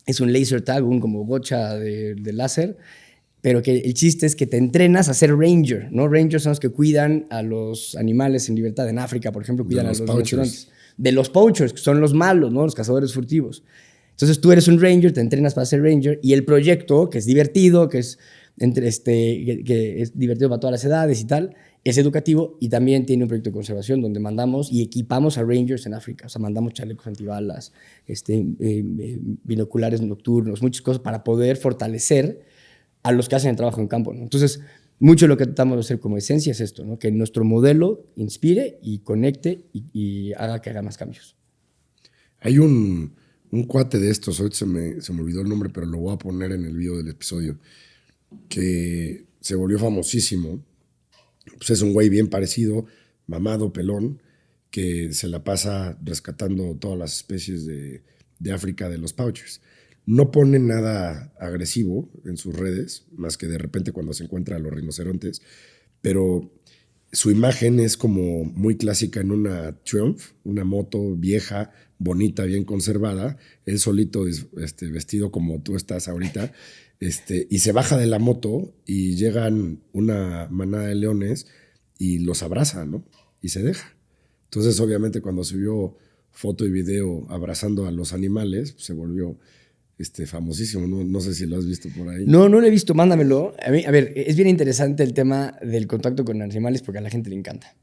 Es un laser tag, un como gocha de láser, pero que el chiste es que te entrenas a ser ranger, ¿no? Rangers son los que cuidan a los animales en libertad. En África, por ejemplo, cuidan a los rinocerontes. De los poachers, que son los malos, ¿no? Los cazadores furtivos. Entonces tú eres un ranger, te entrenas para ser ranger, y el proyecto, que es divertido, que es divertido para todas las edades y tal, es educativo, y también tiene un proyecto de conservación donde mandamos y equipamos a rangers en África. O sea, mandamos chalecos antibalas, binoculares nocturnos, muchas cosas para poder fortalecer a los que hacen el trabajo en campo, ¿no? Entonces, mucho de lo que tratamos de hacer como esencia es esto, ¿no? Que nuestro modelo inspire y conecte y haga que haga más cambios. Hay un cuate de estos, hoy se me olvidó el nombre, pero lo voy a poner en el video del episodio, que se volvió famosísimo. Pues es un güey bien parecido, mamado, pelón, que se la pasa rescatando todas las especies de África de los poachers. No pone nada agresivo en sus redes, más que de repente cuando se encuentra a los rinocerontes, pero su imagen es como muy clásica en una Triumph, una moto vieja, bonita, bien conservada, él solito vestido como tú estás ahorita, y se baja de la moto y llegan una manada de leones y los abraza, ¿no? Y se deja. Entonces, obviamente, cuando subió foto y video abrazando a los animales, pues, se volvió famosísimo. No sé si lo has visto por ahí. No lo he visto, mándamelo. A ver, es bien interesante el tema del contacto con animales porque a la gente le encanta.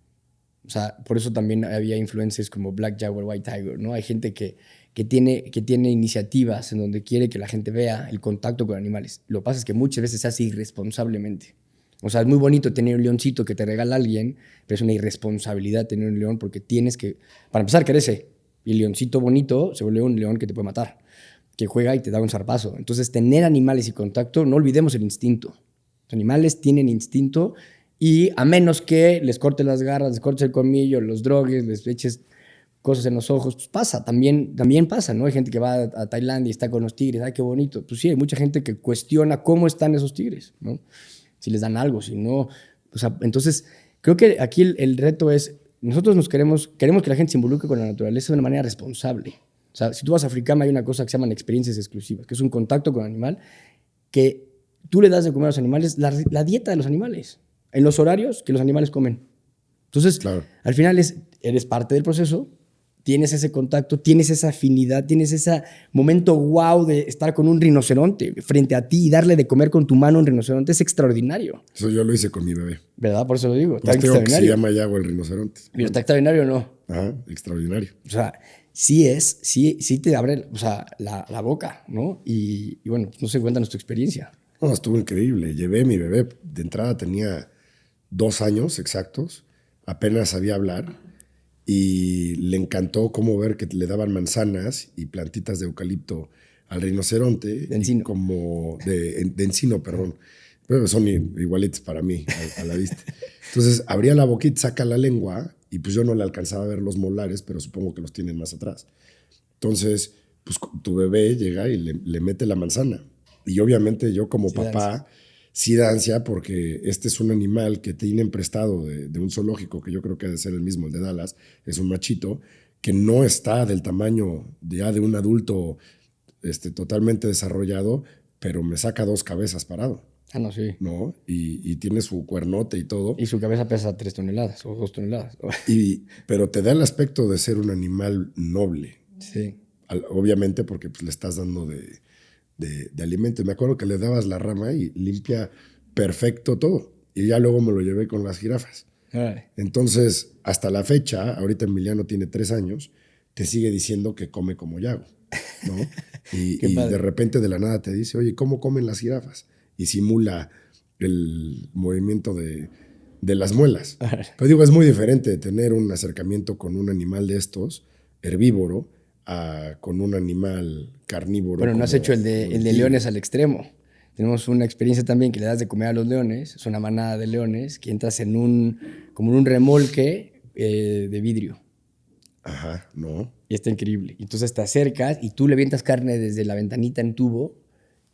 O sea, por eso también había influencers como Black Jaguar, White Tiger, ¿no? Hay gente que tiene iniciativas en donde quiere que la gente vea el contacto con animales. Lo que pasa es que muchas veces se hace irresponsablemente. O sea, es muy bonito tener un leoncito que te regala alguien, pero es una irresponsabilidad tener un león porque tienes que, para empezar, crece. Y el leoncito bonito se vuelve un león que te puede matar, que juega y te da un zarpazo. Entonces, tener animales y contacto, no olvidemos el instinto. Los animales tienen instinto y a menos que les cortes las garras, les cortes el colmillo, los drogues, les eches cosas en los ojos, pues pasa, también pasa, ¿no? Hay gente que va a Tailandia y está con los tigres, ¡ay, qué bonito! Pues sí, hay mucha gente que cuestiona cómo están esos tigres, ¿no? Si les dan algo, si no... O sea, entonces, creo que aquí el reto es, nosotros queremos que la gente se involucre con la naturaleza de una manera responsable. O sea, si tú vas a Africam hay una cosa que se llaman experiencias exclusivas, que es un contacto con el animal, que tú le das de comer a los animales, la dieta de los animales, en los horarios que los animales comen. Entonces, claro, al final eres parte del proceso, tienes ese contacto, tienes esa afinidad, tienes ese momento wow de estar con un rinoceronte frente a ti y darle de comer con tu mano a un rinoceronte. Es extraordinario. Eso yo lo hice con mi bebé. ¿Verdad? Por eso lo digo. Está extraordinario. Que se llama Yago el rinoceronte. Pero está extraordinario o no. Ajá, extraordinario. O sea, sí te abre, o sea, la boca, ¿no? Y bueno, no se cuenta nuestra experiencia. No, estuvo increíble. Llevé a mi bebé, de entrada tenía 2 años exactos, apenas sabía hablar. Y le encantó cómo ver que le daban manzanas y plantitas de eucalipto al rinoceronte. De encino. Como de encino, perdón. Pero son igualitos para mí, a la vista. Entonces, abría la boquita, saca la lengua, y pues yo no le alcanzaba a ver los molares, pero supongo que los tienen más atrás. Entonces, pues tu bebé llega y le mete la manzana. Y obviamente yo como papá... Sí da ansia porque este es un animal que tienen prestado de un zoológico que yo creo que ha de ser el mismo, el de Dallas. Es un machito que no está del tamaño ya de un adulto totalmente desarrollado, pero me saca 2 cabezas parado. Ah, no, sí. ¿No? Y tiene su cuernote y todo. Y su cabeza pesa 3 toneladas o 2 toneladas. Pero te da el aspecto de ser un animal noble. Sí. Obviamente porque pues, le estás dando de alimento. Me acuerdo que le dabas la rama y limpia perfecto todo. Y ya luego me lo llevé con las jirafas. Órale. Entonces, hasta la fecha, ahorita Emiliano tiene 3 años, te sigue diciendo que come como Yago, ¿no? Y Qué padre. de repente de la nada te dice, oye, ¿cómo comen las jirafas? Y simula el movimiento de las muelas. Órale. Pero digo, es muy diferente tener un acercamiento con un animal de estos, herbívoro, con un animal carnívoro. Bueno, no has como hecho el de tigre. leones al extremo. Tenemos una experiencia también que le das de comer a los leones. Es una manada de leones que entras como en un remolque de vidrio. Ajá, no. Y está increíble. Y entonces te acercas y tú le avientas carne desde la ventanita en tubo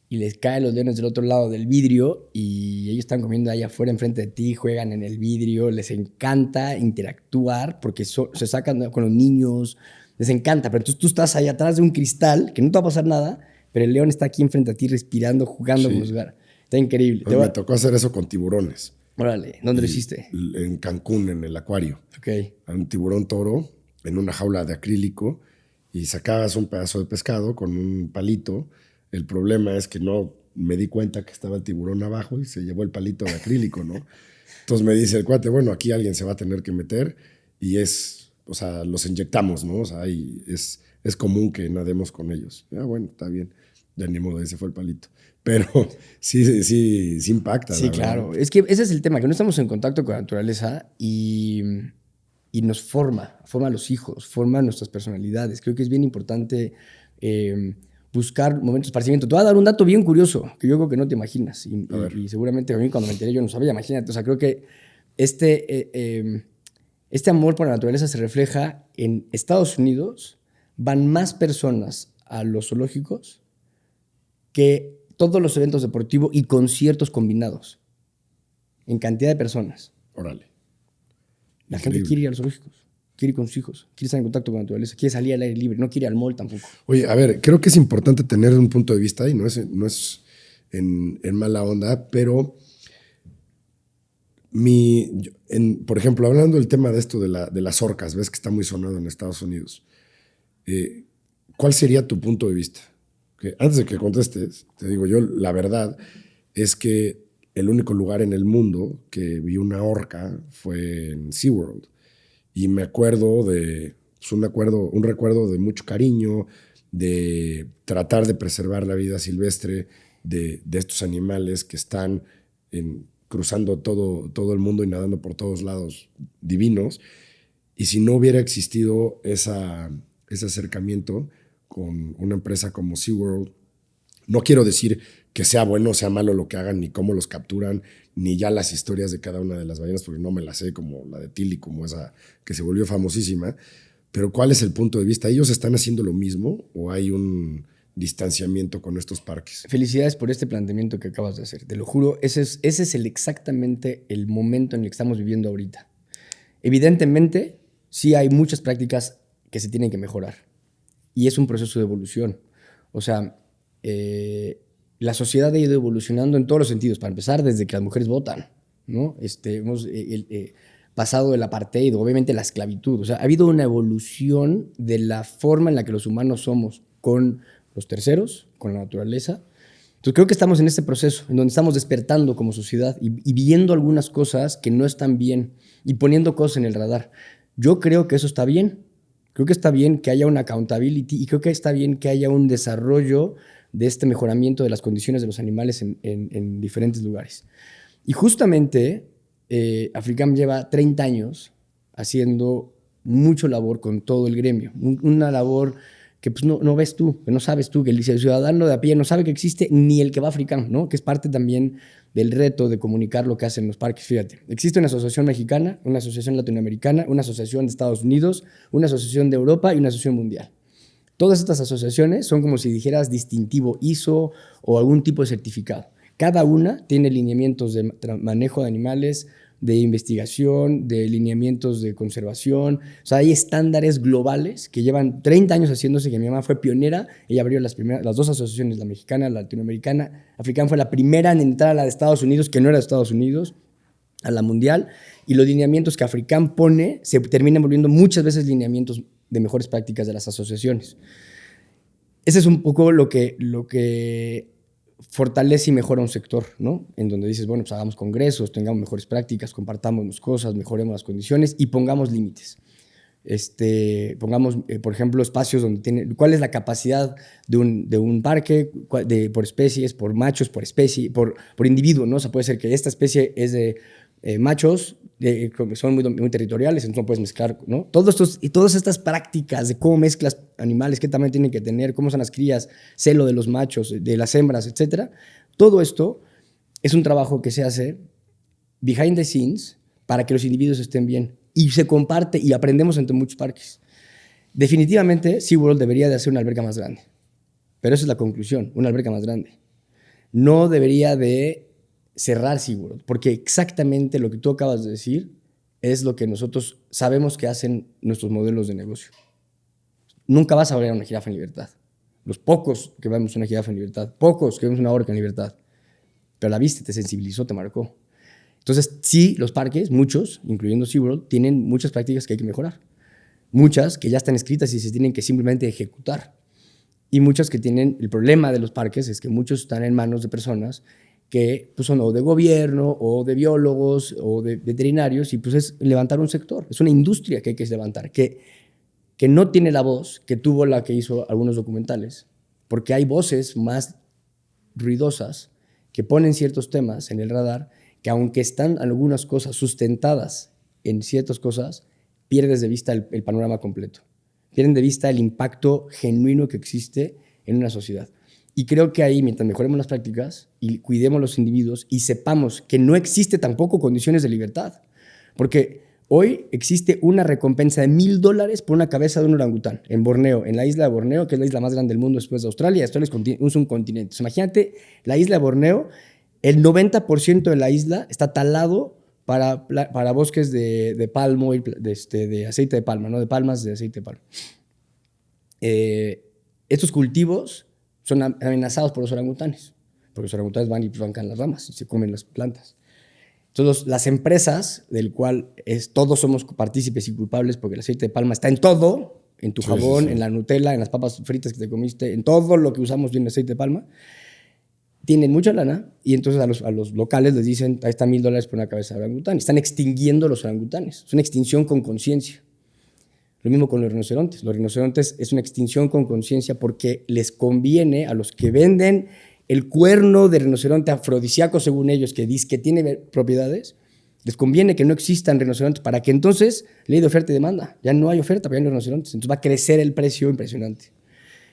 y les caen los leones del otro lado del vidrio y ellos están comiendo ahí afuera enfrente de ti, juegan en el vidrio, les encanta interactuar porque se sacan con los niños, les encanta. Pero entonces tú estás ahí atrás de un cristal que no te va a pasar nada, pero el león está aquí enfrente de ti respirando, jugando Sí. como si fuera. Está increíble. Pues me tocó hacer eso con tiburones. Órale, ¿dónde lo hiciste? En Cancún, en el acuario. Ok. A un tiburón toro en una jaula de acrílico y sacabas un pedazo de pescado con un palito. El problema es que no me di cuenta que estaba el tiburón abajo y se llevó el palito de acrílico, ¿no? Entonces me dice el cuate, bueno, aquí alguien se va a tener que meter y o sea, los inyectamos, ¿no? O sea, es común que nademos con ellos. Ah, bueno, está bien. Ya ni modo, ese fue el palito. Pero sí impacta. Sí, la claro. verdad. Es que ese es el tema, que no estamos en contacto con la naturaleza y nos forma a los hijos, forma nuestras personalidades. Creo que es bien importante buscar momentos de esparcimiento. Te voy a dar un dato bien curioso que yo creo que no te imaginas y seguramente a mí cuando me enteré yo no sabía, imagínate. O sea, creo que este amor por la naturaleza se refleja en Estados Unidos. Van más personas a los zoológicos que todos los eventos deportivos y conciertos combinados en cantidad de personas. Órale. La gente quiere ir a los zoológicos, quiere ir con sus hijos, quiere estar en contacto con la naturaleza, quiere salir al aire libre, no quiere ir al mall tampoco. Oye, a ver, creo que es importante tener un punto de vista y no es en mala onda, pero por ejemplo, hablando del tema de esto de las orcas, ves que está muy sonado en Estados Unidos. ¿Cuál sería tu punto de vista? Que antes de que contestes, te digo yo, la verdad es que el único lugar en el mundo que vi una orca fue en SeaWorld. Y me acuerdo un recuerdo de mucho cariño, de tratar de preservar la vida silvestre de estos animales que están cruzando todo el mundo y nadando por todos lados divinos. Y si no hubiera existido ese acercamiento con una empresa como SeaWorld, no quiero decir que sea bueno o sea malo lo que hagan, ni cómo los capturan, ni ya las historias de cada una de las ballenas, porque no me las sé, como la de Tilly, como esa que se volvió famosísima. Pero ¿cuál es el punto de vista? ¿Ellos están haciendo lo mismo o hay un distanciamiento con estos parques? Felicidades por este planteamiento que acabas de hacer. Te lo juro, ese es exactamente el momento en el que estamos viviendo ahorita. Evidentemente, sí hay muchas prácticas que se tienen que mejorar. Y es un proceso de evolución. O sea, la sociedad ha ido evolucionando en todos los sentidos. Para empezar, desde que las mujeres votan, ¿no? Hemos pasado del apartheid, obviamente la esclavitud. O sea, ha habido una evolución de la forma en la que los humanos somos con los terceros, con la naturaleza. Entonces creo que estamos en este proceso, en donde estamos despertando como sociedad y viendo algunas cosas que no están bien y poniendo cosas en el radar. Yo creo que eso está bien. Creo que está bien que haya una accountability y creo que está bien que haya un desarrollo de este mejoramiento de las condiciones de los animales en diferentes lugares. Y justamente Africam lleva 30 años haciendo mucho labor con todo el gremio. Una labor que pues, no ves tú, que no sabes tú, que el ciudadano de a pie no sabe que existe, ni el que va a Africam, ¿no? Que es parte también del reto de comunicar lo que hacen los parques. Fíjate, existe una asociación mexicana, una asociación latinoamericana, una asociación de Estados Unidos, una asociación de Europa y una asociación mundial. Todas estas asociaciones son como si dijeras distintivo ISO o algún tipo de certificado. Cada una tiene lineamientos de manejo de animales, de investigación, de lineamientos de conservación. O sea, hay estándares globales que llevan 30 años haciéndose, que mi mamá fue pionera. Ella abrió las dos asociaciones, la mexicana, la latinoamericana. Africam fue la primera en entrar a la de Estados Unidos, que no era de Estados Unidos, a la mundial. Y los lineamientos que Africam pone se terminan volviendo muchas veces lineamientos de mejores prácticas de las asociaciones. ese es un poco lo que fortalece y mejora un sector, ¿no? En donde dices, bueno, pues hagamos congresos, tengamos mejores prácticas, compartamos cosas, mejoremos las condiciones y pongamos límites. Pongamos, por ejemplo, espacios donde cuál es la capacidad de un parque, por especies, por machos, por especie, por individuo, ¿no? O sea, puede ser que esta especie es de machos, que son muy territoriales, entonces no puedes mezclar, ¿no? Todas estas prácticas de cómo mezclas animales, qué tamaño tienen que tener, cómo son las crías, celo de los machos, de las hembras, etcétera. Todo esto es un trabajo que se hace behind the scenes para que los individuos estén bien. Y se comparte y aprendemos entre muchos parques. Definitivamente, SeaWorld debería de hacer una alberca más grande. Pero esa es la conclusión, una alberca más grande. No debería de cerrar SeaWorld, porque exactamente lo que tú acabas de decir es lo que nosotros sabemos que hacen nuestros modelos de negocio. Nunca vas a ver a una jirafa en libertad. Los pocos que vemos una jirafa en libertad, pocos que vemos una orca en libertad, pero la viste, te sensibilizó, te marcó. Entonces, sí, los parques, muchos, incluyendo SeaWorld, tienen muchas prácticas que hay que mejorar. Muchas que ya están escritas y se tienen que simplemente ejecutar. Y muchas que tienen... El problema de los parques es que muchos están en manos de personas que pues, son o de gobierno, o de biólogos, o de veterinarios, y pues es levantar un sector. Es una industria que hay que levantar, que no tiene la voz que tuvo la que hizo algunos documentales, porque hay voces más ruidosas que ponen ciertos temas en el radar, que aunque están algunas cosas sustentadas en ciertas cosas, pierdes de vista el panorama completo. Pierden de vista el impacto genuino que existe en una sociedad. Y creo que ahí, mientras mejoremos las prácticas y cuidemos los individuos y sepamos que no existe tampoco condiciones de libertad, porque hoy existe una recompensa de $1,000 por una cabeza de un orangután en Borneo, en la isla de Borneo, que es la isla más grande del mundo después de Australia. Australia es un continente. Entonces, imagínate la isla de Borneo. El 90% de la isla está talado para bosques de palmo, de aceite de palma, ¿no? De palmas de aceite de palma. Estos cultivos son amenazados por los orangutanes, porque los orangutanes van y arrancan las ramas y se comen las plantas. Entonces, las empresas, del cual todos somos partícipes y culpables, porque el aceite de palma está en todo, en tu jabón, en la Nutella, en las papas fritas que te comiste, en todo lo que usamos viene aceite de palma, tienen mucha lana y entonces a los locales les dicen, ahí está $1,000 por una cabeza de orangután. Están extinguiendo los orangutanes. Es una extinción con conciencia. Lo mismo con los rinocerontes. Los rinocerontes es una extinción con conciencia porque les conviene a los que venden el cuerno de rinoceronte afrodisíaco, según ellos, que dice que tiene propiedades, les conviene que no existan rinocerontes para que entonces ley de oferta y demanda. Ya no hay oferta, pero ya no hay rinocerontes. Entonces va a crecer el precio impresionante.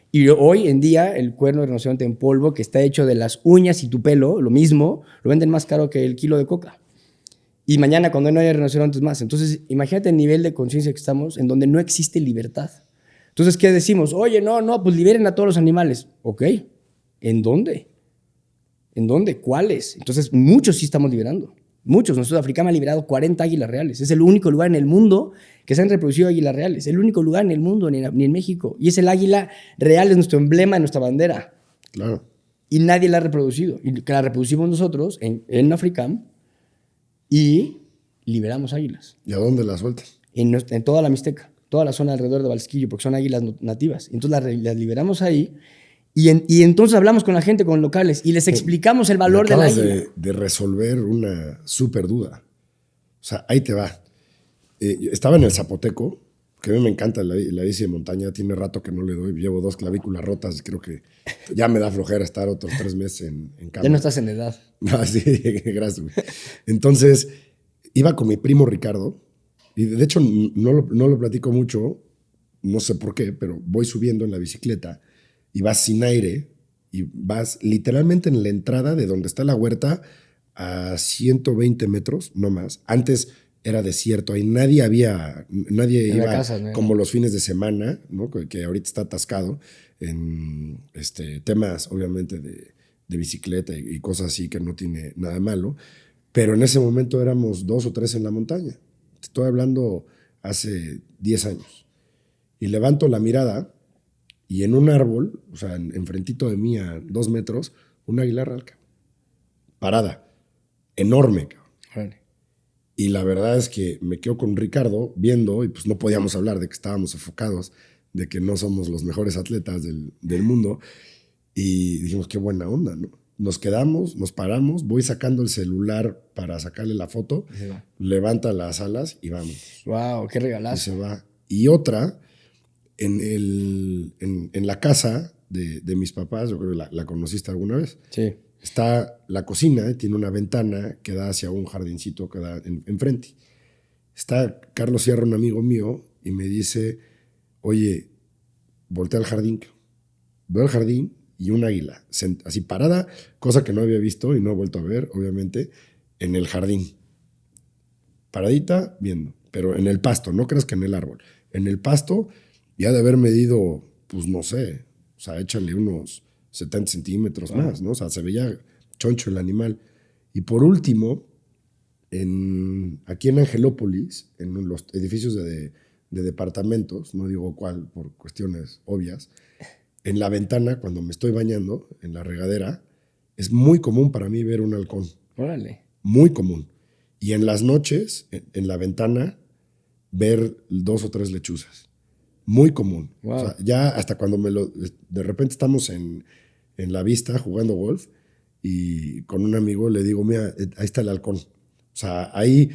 Y hoy en día el cuerno de rinoceronte en polvo, que está hecho de las uñas y tu pelo, lo mismo, lo venden más caro que el kilo de coca. Y mañana cuando no haya rinocerontes más. Entonces imagínate el nivel de conciencia que estamos en donde no existe libertad. Entonces, ¿qué decimos? Oye, no, pues liberen a todos los animales. Ok, ¿en dónde? ¿En dónde? ¿Cuáles? Entonces muchos sí estamos liberando. Muchos. Nosotros, Africam ha liberado 40 águilas reales. Es el único lugar en el mundo que se han reproducido águilas reales. El único lugar en el mundo, ni en México. Y es el águila real, es nuestro emblema, nuestra bandera. Claro. Y nadie la ha reproducido. Y que la reproducimos nosotros en Africam y liberamos águilas. ¿Y a dónde las sueltan? En toda la Mixteca, toda la zona alrededor de Valsquillo, porque son águilas nativas. Entonces las liberamos ahí. Y entonces hablamos con la gente, con locales, y les explicamos el valor del águila. Acabas de resolver una súper duda. O sea, ahí te va. Estaba en el Zapoteco, que a mí me encanta la bici de montaña. Tiene rato que no le doy. Llevo 2 clavículas rotas. Creo que ya me da flojera estar otros 3 meses en cama. Ya no estás en edad. Ah, sí, gracias, güey. Entonces, iba con mi primo Ricardo. Y de hecho, no lo platico mucho. No sé por qué, pero voy subiendo en la bicicleta. Y vas sin aire y vas literalmente en la entrada de donde está la huerta a 120 metros, no más. Antes era desierto, ahí nadie iba casa, ¿no? Como los fines de semana, ¿no? Que ahorita está atascado en temas, obviamente, de bicicleta y cosas así que no tiene nada malo. Pero en ese momento éramos 2 o 3 en la montaña. Estoy hablando hace 10 años. Y levanto la mirada. Y en un árbol, o sea, enfrentito de mí a 2 metros, una águila real, parada, enorme, cabrón. Vale. Y la verdad es que me quedo con Ricardo viendo, y pues no podíamos hablar de que estábamos sofocados de que no somos los mejores atletas del mundo. Y dijimos, qué buena onda, ¿no? Nos quedamos, nos paramos, voy sacando el celular para sacarle la foto, levanta las alas y vamos. Wow, qué Y regalazo. se va. Y otra, en la casa de mis papás, yo creo que la conociste alguna vez, Sí. está la cocina, tiene una ventana que da hacia un jardincito que da enfrente. Está Carlos Sierra, un amigo mío, y me dice, oye, voltea al jardín. Veo el jardín y un águila, así parada, cosa que no había visto y no he vuelto a ver, obviamente, en el jardín. Paradita, viendo, pero en el pasto, no creas que en el árbol. En el pasto ya de haber medido, pues no sé, o sea, échale unos 70 centímetros más, ¿no? O sea, se veía choncho el animal. Y por último, aquí en Angelópolis, en los edificios de departamentos, no digo cuál por cuestiones obvias, en la ventana, cuando me estoy bañando, en la regadera, es muy común para mí ver un halcón. Órale. Muy común. Y en las noches, en la ventana, ver 2 o 3 lechuzas. Muy común. Wow. O sea, ya hasta cuando de repente estamos en la vista jugando golf y con un amigo le digo, mira, ahí está el halcón. O sea, hay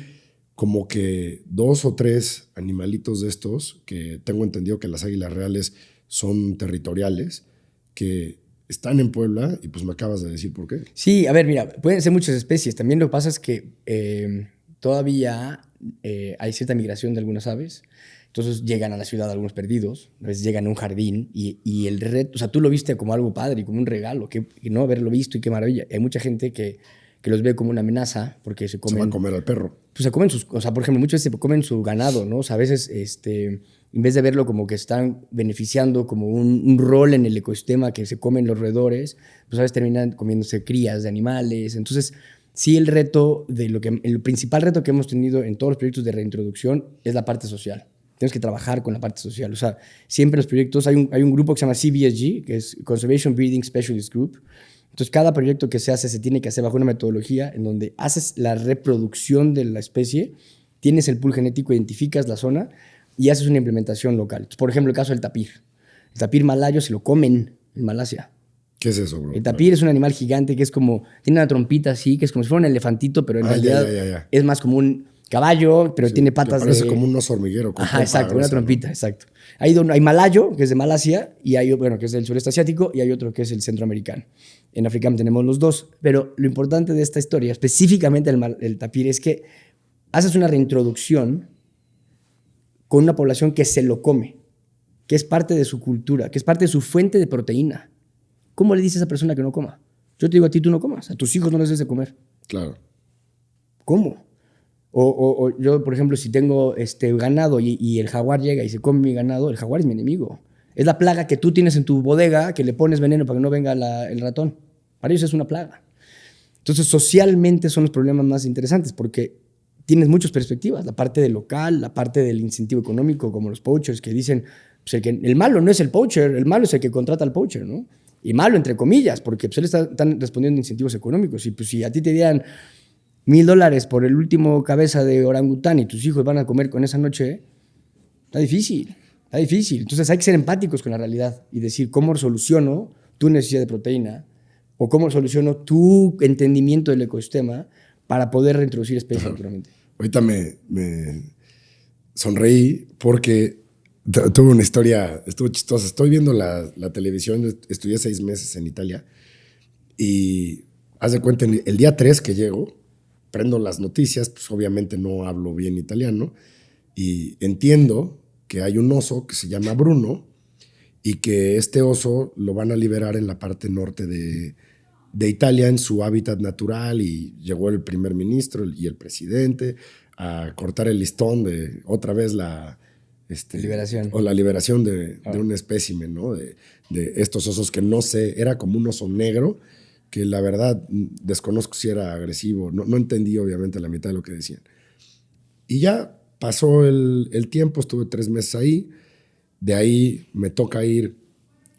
como que 2 o 3 animalitos de estos que tengo entendido que las águilas reales son territoriales, que están en Puebla y pues me acabas de decir por qué. Sí, a ver, mira, pueden ser muchas especies. También lo que pasa es que todavía hay cierta migración de algunas aves. Entonces llegan a la ciudad algunos perdidos, a veces llegan a un jardín y el reto, o sea, tú lo viste como algo padre y como un regalo, que no haberlo visto y qué maravilla. Hay mucha gente que los ve como una amenaza porque se comen... Se va a comer al perro. Pues se comen o sea, por ejemplo, muchas veces se comen su ganado, ¿no? O sea, a veces, en vez de verlo como que están beneficiando como un rol en el ecosistema que se comen los roedores, pues a veces terminan comiéndose crías de animales. Entonces, sí, el principal reto que hemos tenido en todos los proyectos de reintroducción es la parte social. Tenemos que trabajar con la parte social. O sea, siempre en los proyectos hay un grupo que se llama CBSG, que es Conservation Breeding Specialist Group. Entonces, cada proyecto que se hace se tiene que hacer bajo una metodología en donde haces la reproducción de la especie, tienes el pool genético, identificas la zona y haces una implementación local. Entonces, por ejemplo, el caso del tapir. El tapir malayo se lo comen en Malasia. ¿Qué es eso, bro? El tapir es un animal gigante que es como, tiene una trompita así, que es como si fuera un elefantito, pero en realidad ya. es más como un caballo, pero Sí, tiene patas parece de... como un oso hormiguero. Con Ajá, pompa exacto, una gruesa, trompita, ¿no? exacto. Hay malayo, que es de Malasia, y hay, bueno, que es del sureste asiático, y hay otro que es el centroamericano. En africano tenemos los dos, pero lo importante de esta historia, específicamente el tapir, es que haces una reintroducción con una población que se lo come, que es parte de su cultura, que es parte de su fuente de proteína. ¿Cómo le dices a esa persona que no coma? Yo te digo a ti, tú no comas, a tus hijos no les des de comer. Claro. ¿Cómo? O yo, por ejemplo, si tengo ganado y el jaguar llega y se come mi ganado, el jaguar es mi enemigo. Es la plaga que tú tienes en tu bodega, que le pones veneno para que no venga el ratón. Para ellos es una plaga. Entonces, socialmente son los problemas más interesantes porque tienes muchas perspectivas. La parte del local, la parte del incentivo económico, como los poachers que dicen, pues el malo no es el poacher, el malo es el que contrata al poacher, ¿no? Y malo entre comillas, porque pues, él están respondiendo a incentivos económicos. Y pues si a ti te dieran $1,000 por el último cabeza de orangután y tus hijos van a comer con esa noche, está difícil, está difícil. Entonces hay que ser empáticos con la realidad y decir cómo soluciono tu necesidad de proteína o cómo soluciono tu entendimiento del ecosistema para poder reintroducir especies naturalmente. Ahorita me sonreí porque tuve una historia, estuvo chistosa. Estoy viendo la televisión, estudié 6 meses en Italia y haz de cuenta, el día 3 que llego, prendo las noticias, pues obviamente no hablo bien italiano y entiendo que hay un oso que se llama Bruno y que este oso lo van a liberar en la parte norte de Italia en su hábitat natural y llegó el primer ministro y el presidente a cortar el listón de otra vez la liberación. O la liberación de un espécimen, ¿no? De estos osos que no sé, era como un oso negro que la verdad desconozco si era agresivo, no entendí obviamente la mitad de lo que decían. Y ya pasó el tiempo, estuve 3 meses ahí, de ahí me toca ir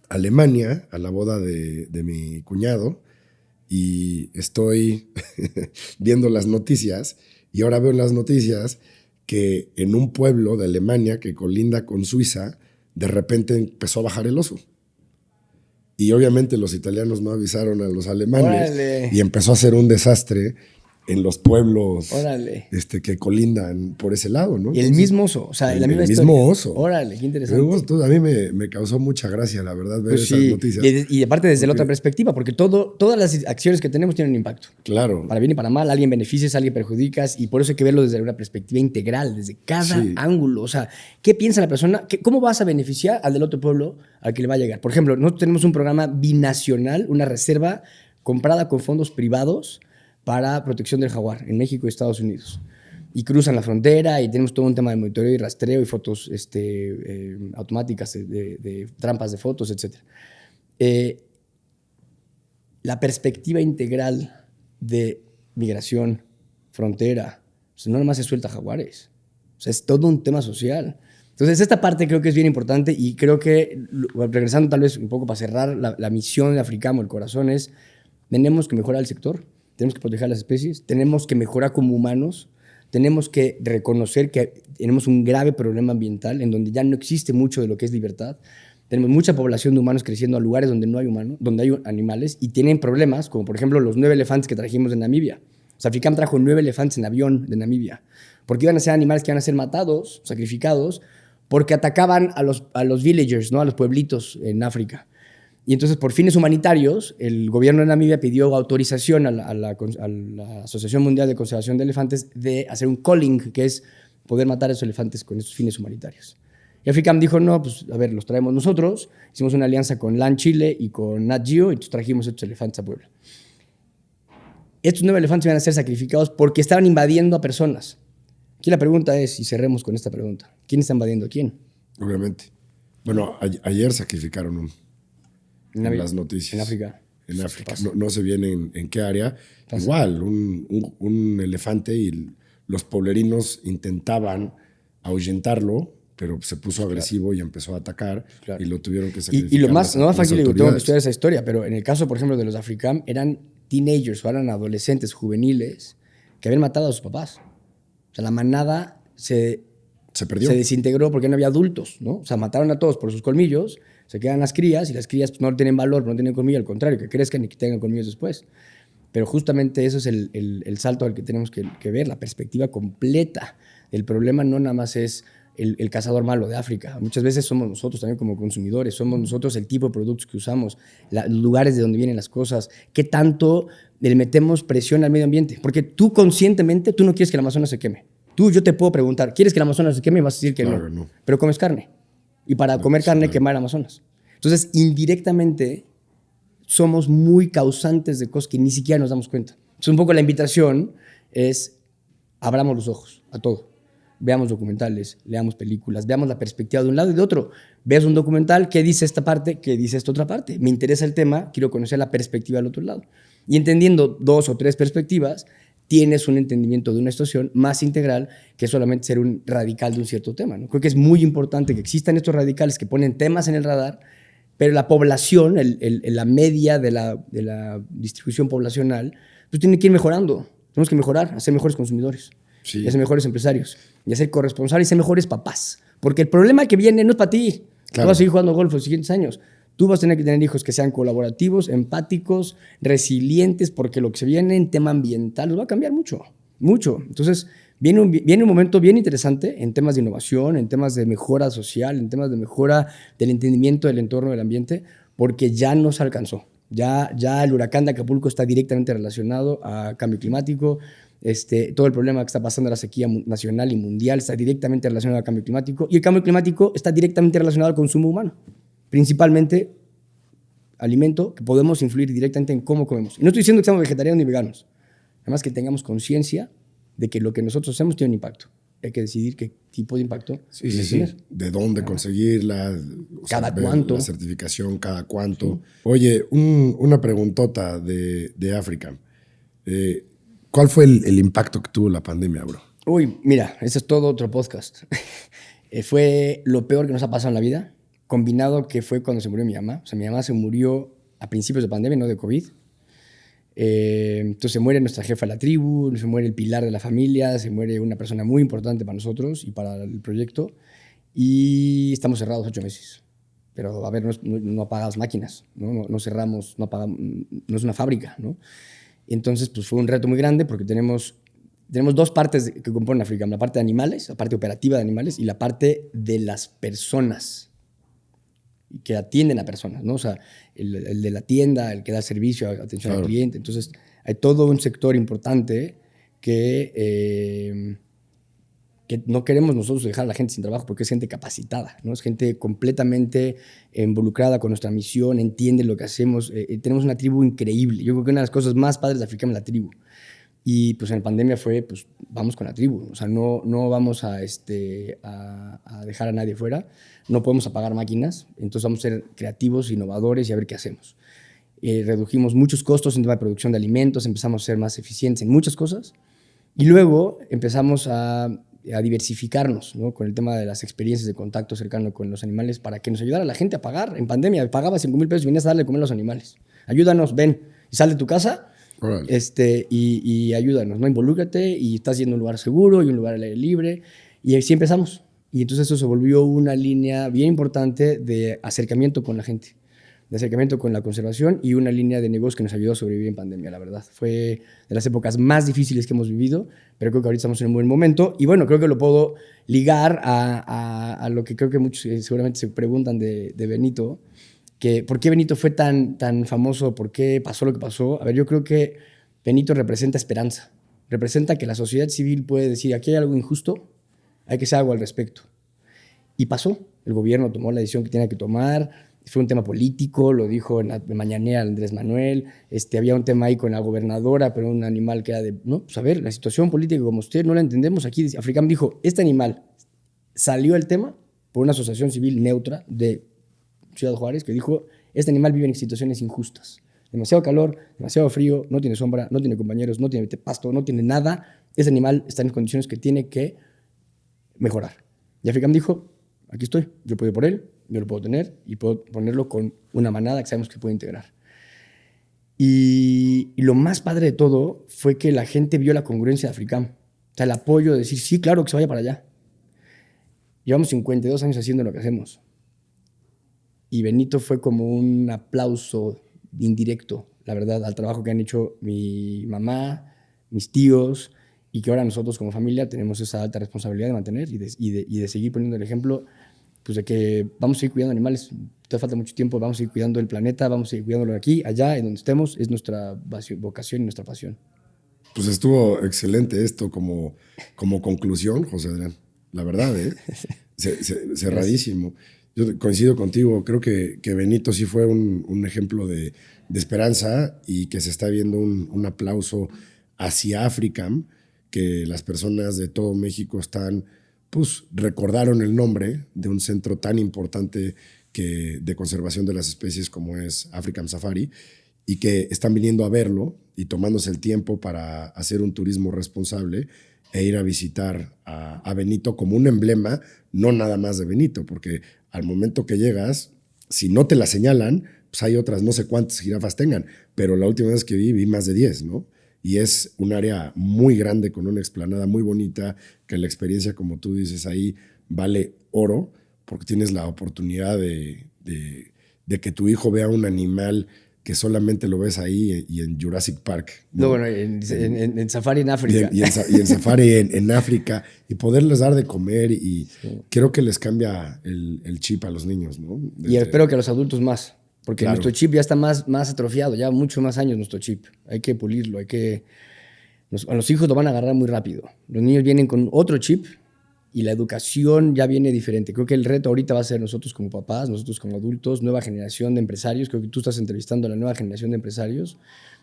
a Alemania a la boda de mi cuñado y estoy viendo las noticias y ahora veo en las noticias que en un pueblo de Alemania que colinda con Suiza de repente empezó a bajar el oso. Y obviamente los italianos no avisaron a los alemanes. Órale. Y empezó a ser un desastre en los pueblos Órale. que colindan por ese lado, ¿no? Y el mismo oso, o sea, la misma el historia. mismo oso. Órale, qué interesante. A mí me causó mucha gracia, la verdad, ver Pues esas sí, noticias. y aparte desde la otra perspectiva, porque todas las acciones que tenemos tienen un impacto. Claro. Para bien y para mal, alguien beneficias, alguien perjudicas, y por eso hay que verlo desde una perspectiva integral, desde cada ángulo. O sea, ¿qué piensa la persona? ¿Cómo vas a beneficiar al del otro pueblo al que le va a llegar? Por ejemplo, nosotros tenemos un programa binacional, una reserva comprada con fondos privados para protección del jaguar en México y Estados Unidos. Y cruzan la frontera y tenemos todo un tema de monitoreo y rastreo y fotos automáticas de trampas de fotos, etc. La perspectiva integral de migración, frontera, pues no nomás se suelta jaguares. O sea, es todo un tema social. Entonces, esta parte creo que es bien importante y creo que, regresando tal vez un poco para cerrar, la misión de Africamo, el corazón es, tenemos que mejorar el sector, tenemos que proteger las especies, tenemos que mejorar como humanos, tenemos que reconocer que tenemos un grave problema ambiental en donde ya no existe mucho de lo que es libertad. Tenemos mucha población de humanos creciendo a lugares donde no hay humanos, donde hay animales y tienen problemas, como por ejemplo los 9 elefantes que trajimos de Namibia. O sea, Africam trajo 9 elefantes en avión de Namibia, porque iban a ser animales que iban a ser matados, sacrificados, porque atacaban a los villagers, ¿no? A los pueblitos en África. Y entonces, por fines humanitarios, el gobierno de Namibia pidió autorización a la Asociación Mundial de Conservación de Elefantes de hacer un culling, que es poder matar a esos elefantes con esos fines humanitarios. Y Africam dijo, no, pues a ver, los traemos nosotros. Hicimos una alianza con LAN Chile y con Nat Geo, y entonces trajimos estos elefantes a Puebla. Estos 9 elefantes iban a ser sacrificados porque estaban invadiendo a personas. Aquí la pregunta es, y cerremos con esta pregunta, ¿quién está invadiendo a quién? Obviamente. Bueno, ayer sacrificaron uno. En las noticias. En África. En África. No sé bien en qué área. Igual, un elefante y los pueblerinos intentaban ahuyentarlo, pero se puso agresivo y empezó a atacar y lo tuvieron que sacrificar. Y lo más, no más fácil, tengo que estudiar esa historia, pero en el caso, por ejemplo, de los Africam, eran teenagers o eran adolescentes juveniles que habían matado a sus papás. O sea, la manada se perdió. Se desintegró porque no había adultos, ¿no? O sea, mataron a todos por sus colmillos, se quedan las crías y las crías pues, no tienen valor, no tienen colmillo, al contrario, que crezcan y que tengan colmillos después. Pero justamente eso es el salto al que tenemos que ver, la perspectiva completa. El problema no nada más es el cazador malo de África. Muchas veces somos nosotros también como consumidores, somos nosotros el tipo de productos que usamos, los lugares de donde vienen las cosas, qué tanto le metemos presión al medio ambiente. Porque tú conscientemente, tú no quieres que el Amazonas se queme. Yo te puedo preguntar, ¿quieres que el Amazonas se queme? Y vas a decir que claro, no. Pero comes carne. Y para comer carne, quemar el Amazonas. Entonces, indirectamente, somos muy causantes de cosas que ni siquiera nos damos cuenta. Entonces, un poco la invitación es, abramos los ojos a todo. Veamos documentales, leamos películas, veamos la perspectiva de un lado y de otro. Veas un documental, ¿qué dice esta parte? ¿Qué dice esta otra parte? Me interesa el tema, quiero conocer la perspectiva del otro lado. Y entendiendo 2 o 3 perspectivas, tienes un entendimiento de una situación más integral que solamente ser un radical de un cierto tema, ¿no? Creo que es muy importante que existan estos radicales que ponen temas en el radar, pero la población, la media de la distribución poblacional, pues tiene que ir mejorando. Tenemos que mejorar, hacer mejores consumidores, y hacer mejores empresarios, y hacer corresponsables y ser mejores papás. Porque el problema que viene no es para ti. Claro. Tú vas a seguir jugando golf los siguientes años. Tú vas a tener que tener hijos que sean colaborativos, empáticos, resilientes, porque lo que se viene en tema ambiental los va a cambiar mucho, mucho. Entonces, viene un momento bien interesante en temas de innovación, en temas de mejora social, en temas de mejora del entendimiento del entorno del ambiente, porque ya no se alcanzó. Ya el huracán de Acapulco está directamente relacionado a cambio climático. Todo el problema que está pasando, la sequía nacional y mundial, está directamente relacionado al cambio climático. Y el cambio climático está directamente relacionado al consumo humano. Principalmente alimento que podemos influir directamente en cómo comemos. Y no estoy diciendo que seamos vegetarianos ni veganos. Además que tengamos conciencia de que lo que nosotros hacemos tiene un impacto. Hay que decidir qué tipo de impacto tener. De dónde conseguirla. Cada cuánto. La certificación, cada cuánto. Sí. Oye, una preguntota de África. ¿Cuál fue el impacto que tuvo la pandemia, bro? Uy, mira, ese es todo otro podcast. Fue lo peor que nos ha pasado en la vida. Combinado que fue cuando se murió mi mamá. O sea, mi mamá se murió a principios de pandemia, no de COVID. Entonces se muere nuestra jefa de la tribu, se muere el pilar de la familia, se muere una persona muy importante para nosotros y para el proyecto. y estamos cerrados 8 meses. Pero, a ver, no apagamos máquinas, no cerramos, no es una fábrica, ¿no? Entonces, pues fue un reto muy grande porque tenemos 2 partes que componen Africam, la parte de animales, la parte operativa de animales y la parte de las personas que atienden a personas, ¿no? O sea, el de la tienda, el que da servicio, atención al cliente. Entonces, hay todo un sector importante que no queremos nosotros dejar a la gente sin trabajo porque es gente capacitada, ¿no? Es gente completamente involucrada con nuestra misión, entiende lo que hacemos. Tenemos una tribu increíble. Yo creo que una de las cosas más padres de Africam es la tribu. Y pues en la pandemia fue, pues vamos con la tribu. O sea, no vamos a dejar a nadie fuera. No podemos apagar máquinas. Entonces vamos a ser creativos, innovadores y a ver qué hacemos. Redujimos muchos costos en tema de producción de alimentos, empezamos a ser más eficientes en muchas cosas. Y luego empezamos a diversificarnos, ¿no? Con el tema de las experiencias de contacto cercano con los animales para que nos ayudara la gente a pagar. En pandemia pagabas 5,000 pesos y venías a darle de comer a los animales. Ayúdanos, ven. Y sal de tu casa y ayúdanos, ¿no? Involúcrate y estás yendo a un lugar seguro y un lugar al aire libre. Y así empezamos. Y entonces eso se volvió una línea bien importante de acercamiento con la gente, de acercamiento con la conservación y una línea de negocio que nos ayudó a sobrevivir en pandemia, la verdad. Fue de las épocas más difíciles que hemos vivido, pero creo que ahorita estamos en un buen momento. Y bueno, creo que lo puedo ligar a lo que creo que muchos seguramente se preguntan de Benito, que ¿por qué Benito fue tan famoso? ¿Por qué pasó lo que pasó? A ver, yo creo que Benito representa esperanza. Representa que la sociedad civil puede decir, aquí hay algo injusto, hay que hacer algo al respecto. Y pasó. El gobierno tomó la decisión que tenía que tomar. Fue un tema político, lo dijo en la mañanera Andrés Manuel. Había un tema ahí con la gobernadora, pero un animal que era de... No, pues a ver, la situación política como usted no la entendemos aquí. Africam dijo, este animal salió el tema por una asociación civil neutra de Ciudad Juárez que dijo, este animal vive en situaciones injustas. Demasiado calor, demasiado frío, no tiene sombra, no tiene compañeros, no tiene pasto, no tiene nada. Ese animal está en condiciones que tiene que mejorar. Y Africam dijo, aquí estoy, yo puedo ir por él, yo lo puedo tener y puedo ponerlo con una manada que sabemos que puede integrar. Y lo más padre de todo fue que la gente vio la congruencia de Africam. O sea, el apoyo de decir, sí, claro, que se vaya para allá. Llevamos 52 años haciendo lo que hacemos. Y Benito fue como un aplauso indirecto, la verdad, al trabajo que han hecho mi mamá, mis tíos, y que ahora nosotros como familia tenemos esa alta responsabilidad de mantener y de seguir poniendo el ejemplo, pues de que vamos a seguir cuidando animales. Todavía falta mucho tiempo, vamos a seguir cuidando el planeta, vamos a seguir cuidándolo aquí, allá, en donde estemos. Es nuestra vocación y nuestra pasión. Pues estuvo excelente esto como conclusión, José Adrián. La verdad, cerradísimo. Yo coincido contigo. Creo que Benito sí fue un ejemplo de esperanza y que se está viendo un aplauso hacia Africam, que las personas de todo México pues recordaron el nombre de un centro tan importante de conservación de las especies como es Africam Safari, y que están viniendo a verlo y tomándose el tiempo para hacer un turismo responsable e ir a visitar a Benito como un emblema, no nada más de Benito, porque al momento que llegas, si no te la señalan, pues hay otras, no sé cuántas jirafas tengan, pero la última vez que vi más de 10, ¿no? Y es un área muy grande con una explanada muy bonita, que la experiencia, como tú dices, ahí vale oro, porque tienes la oportunidad de que tu hijo vea un animal que solamente lo ves ahí y en Jurassic Park, ¿no? No, bueno, en Safari en África. Y en Safari en África, y poderles dar de comer, y creo que les cambia el chip a los niños, ¿no? Y espero que a los adultos más. Porque Claro. nuestro chip ya está más atrofiado, ya muchos más años nuestro chip. Hay que pulirlo, a los hijos lo van a agarrar muy rápido. Los niños vienen con otro chip y la educación ya viene diferente. Creo que el reto ahorita va a ser nosotros como papás, nosotros como adultos, nueva generación de empresarios. Creo que tú estás entrevistando a la nueva generación de empresarios,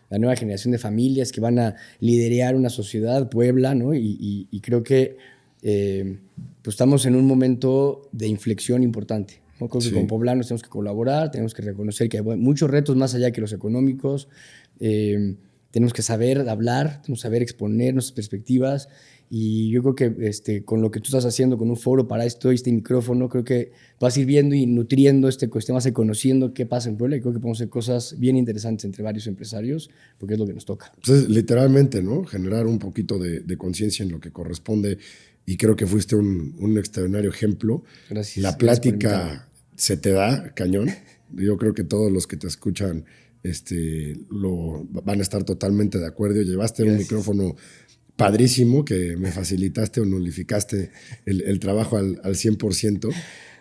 la nueva generación de familias que van a liderar una sociedad, Puebla, ¿no? Y creo que pues estamos en un momento de inflexión importante. Creo que con poblanos tenemos que colaborar, tenemos que reconocer que hay muchos retos más allá que los económicos. Tenemos que saber hablar, tenemos que saber exponer nuestras perspectivas. Y yo creo que con lo que tú estás haciendo, con un foro para este micrófono, creo que vas a ir viendo y nutriendo este ecosistema, vas a ir conociendo qué pasa en Puebla, y creo que podemos hacer cosas bien interesantes entre varios empresarios, porque es lo que nos toca. Entonces, literalmente, ¿no? Generar un poquito de conciencia en lo que corresponde y creo que fuiste un extraordinario ejemplo. Gracias. La Gracias por plática se te da cañón. Yo creo que todos los que te escuchan van a estar totalmente de acuerdo. Llevaste un micrófono padrísimo que me facilitaste o nulificaste el trabajo al 100%.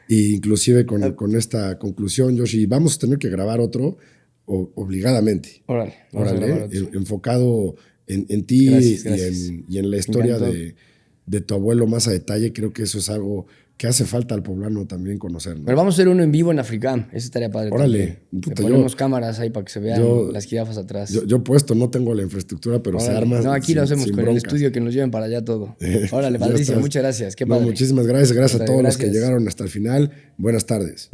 E inclusive con esta conclusión, Yoshi, vamos a tener que grabar otro obligadamente. Órale, vamos a grabar otro. Enfocado en ti. Gracias. Y en la historia de tu abuelo más a detalle. Creo que eso es algo que hace falta al poblano también conocer, ¿no? Pero vamos a hacer uno en vivo en Africam. Eso estaría padre. Órale. Le ponemos cámaras ahí para que se vean las jirafas atrás. Yo puesto, no tengo la infraestructura, pero se arma. No, aquí lo hacemos con bronca. el estudio, que nos lleven para allá todo. Órale, padrísimo. Muchas gracias. Qué padre. Muchísimas gracias. Gracias a todos los que Gracias. llegaron hasta el final. Buenas tardes.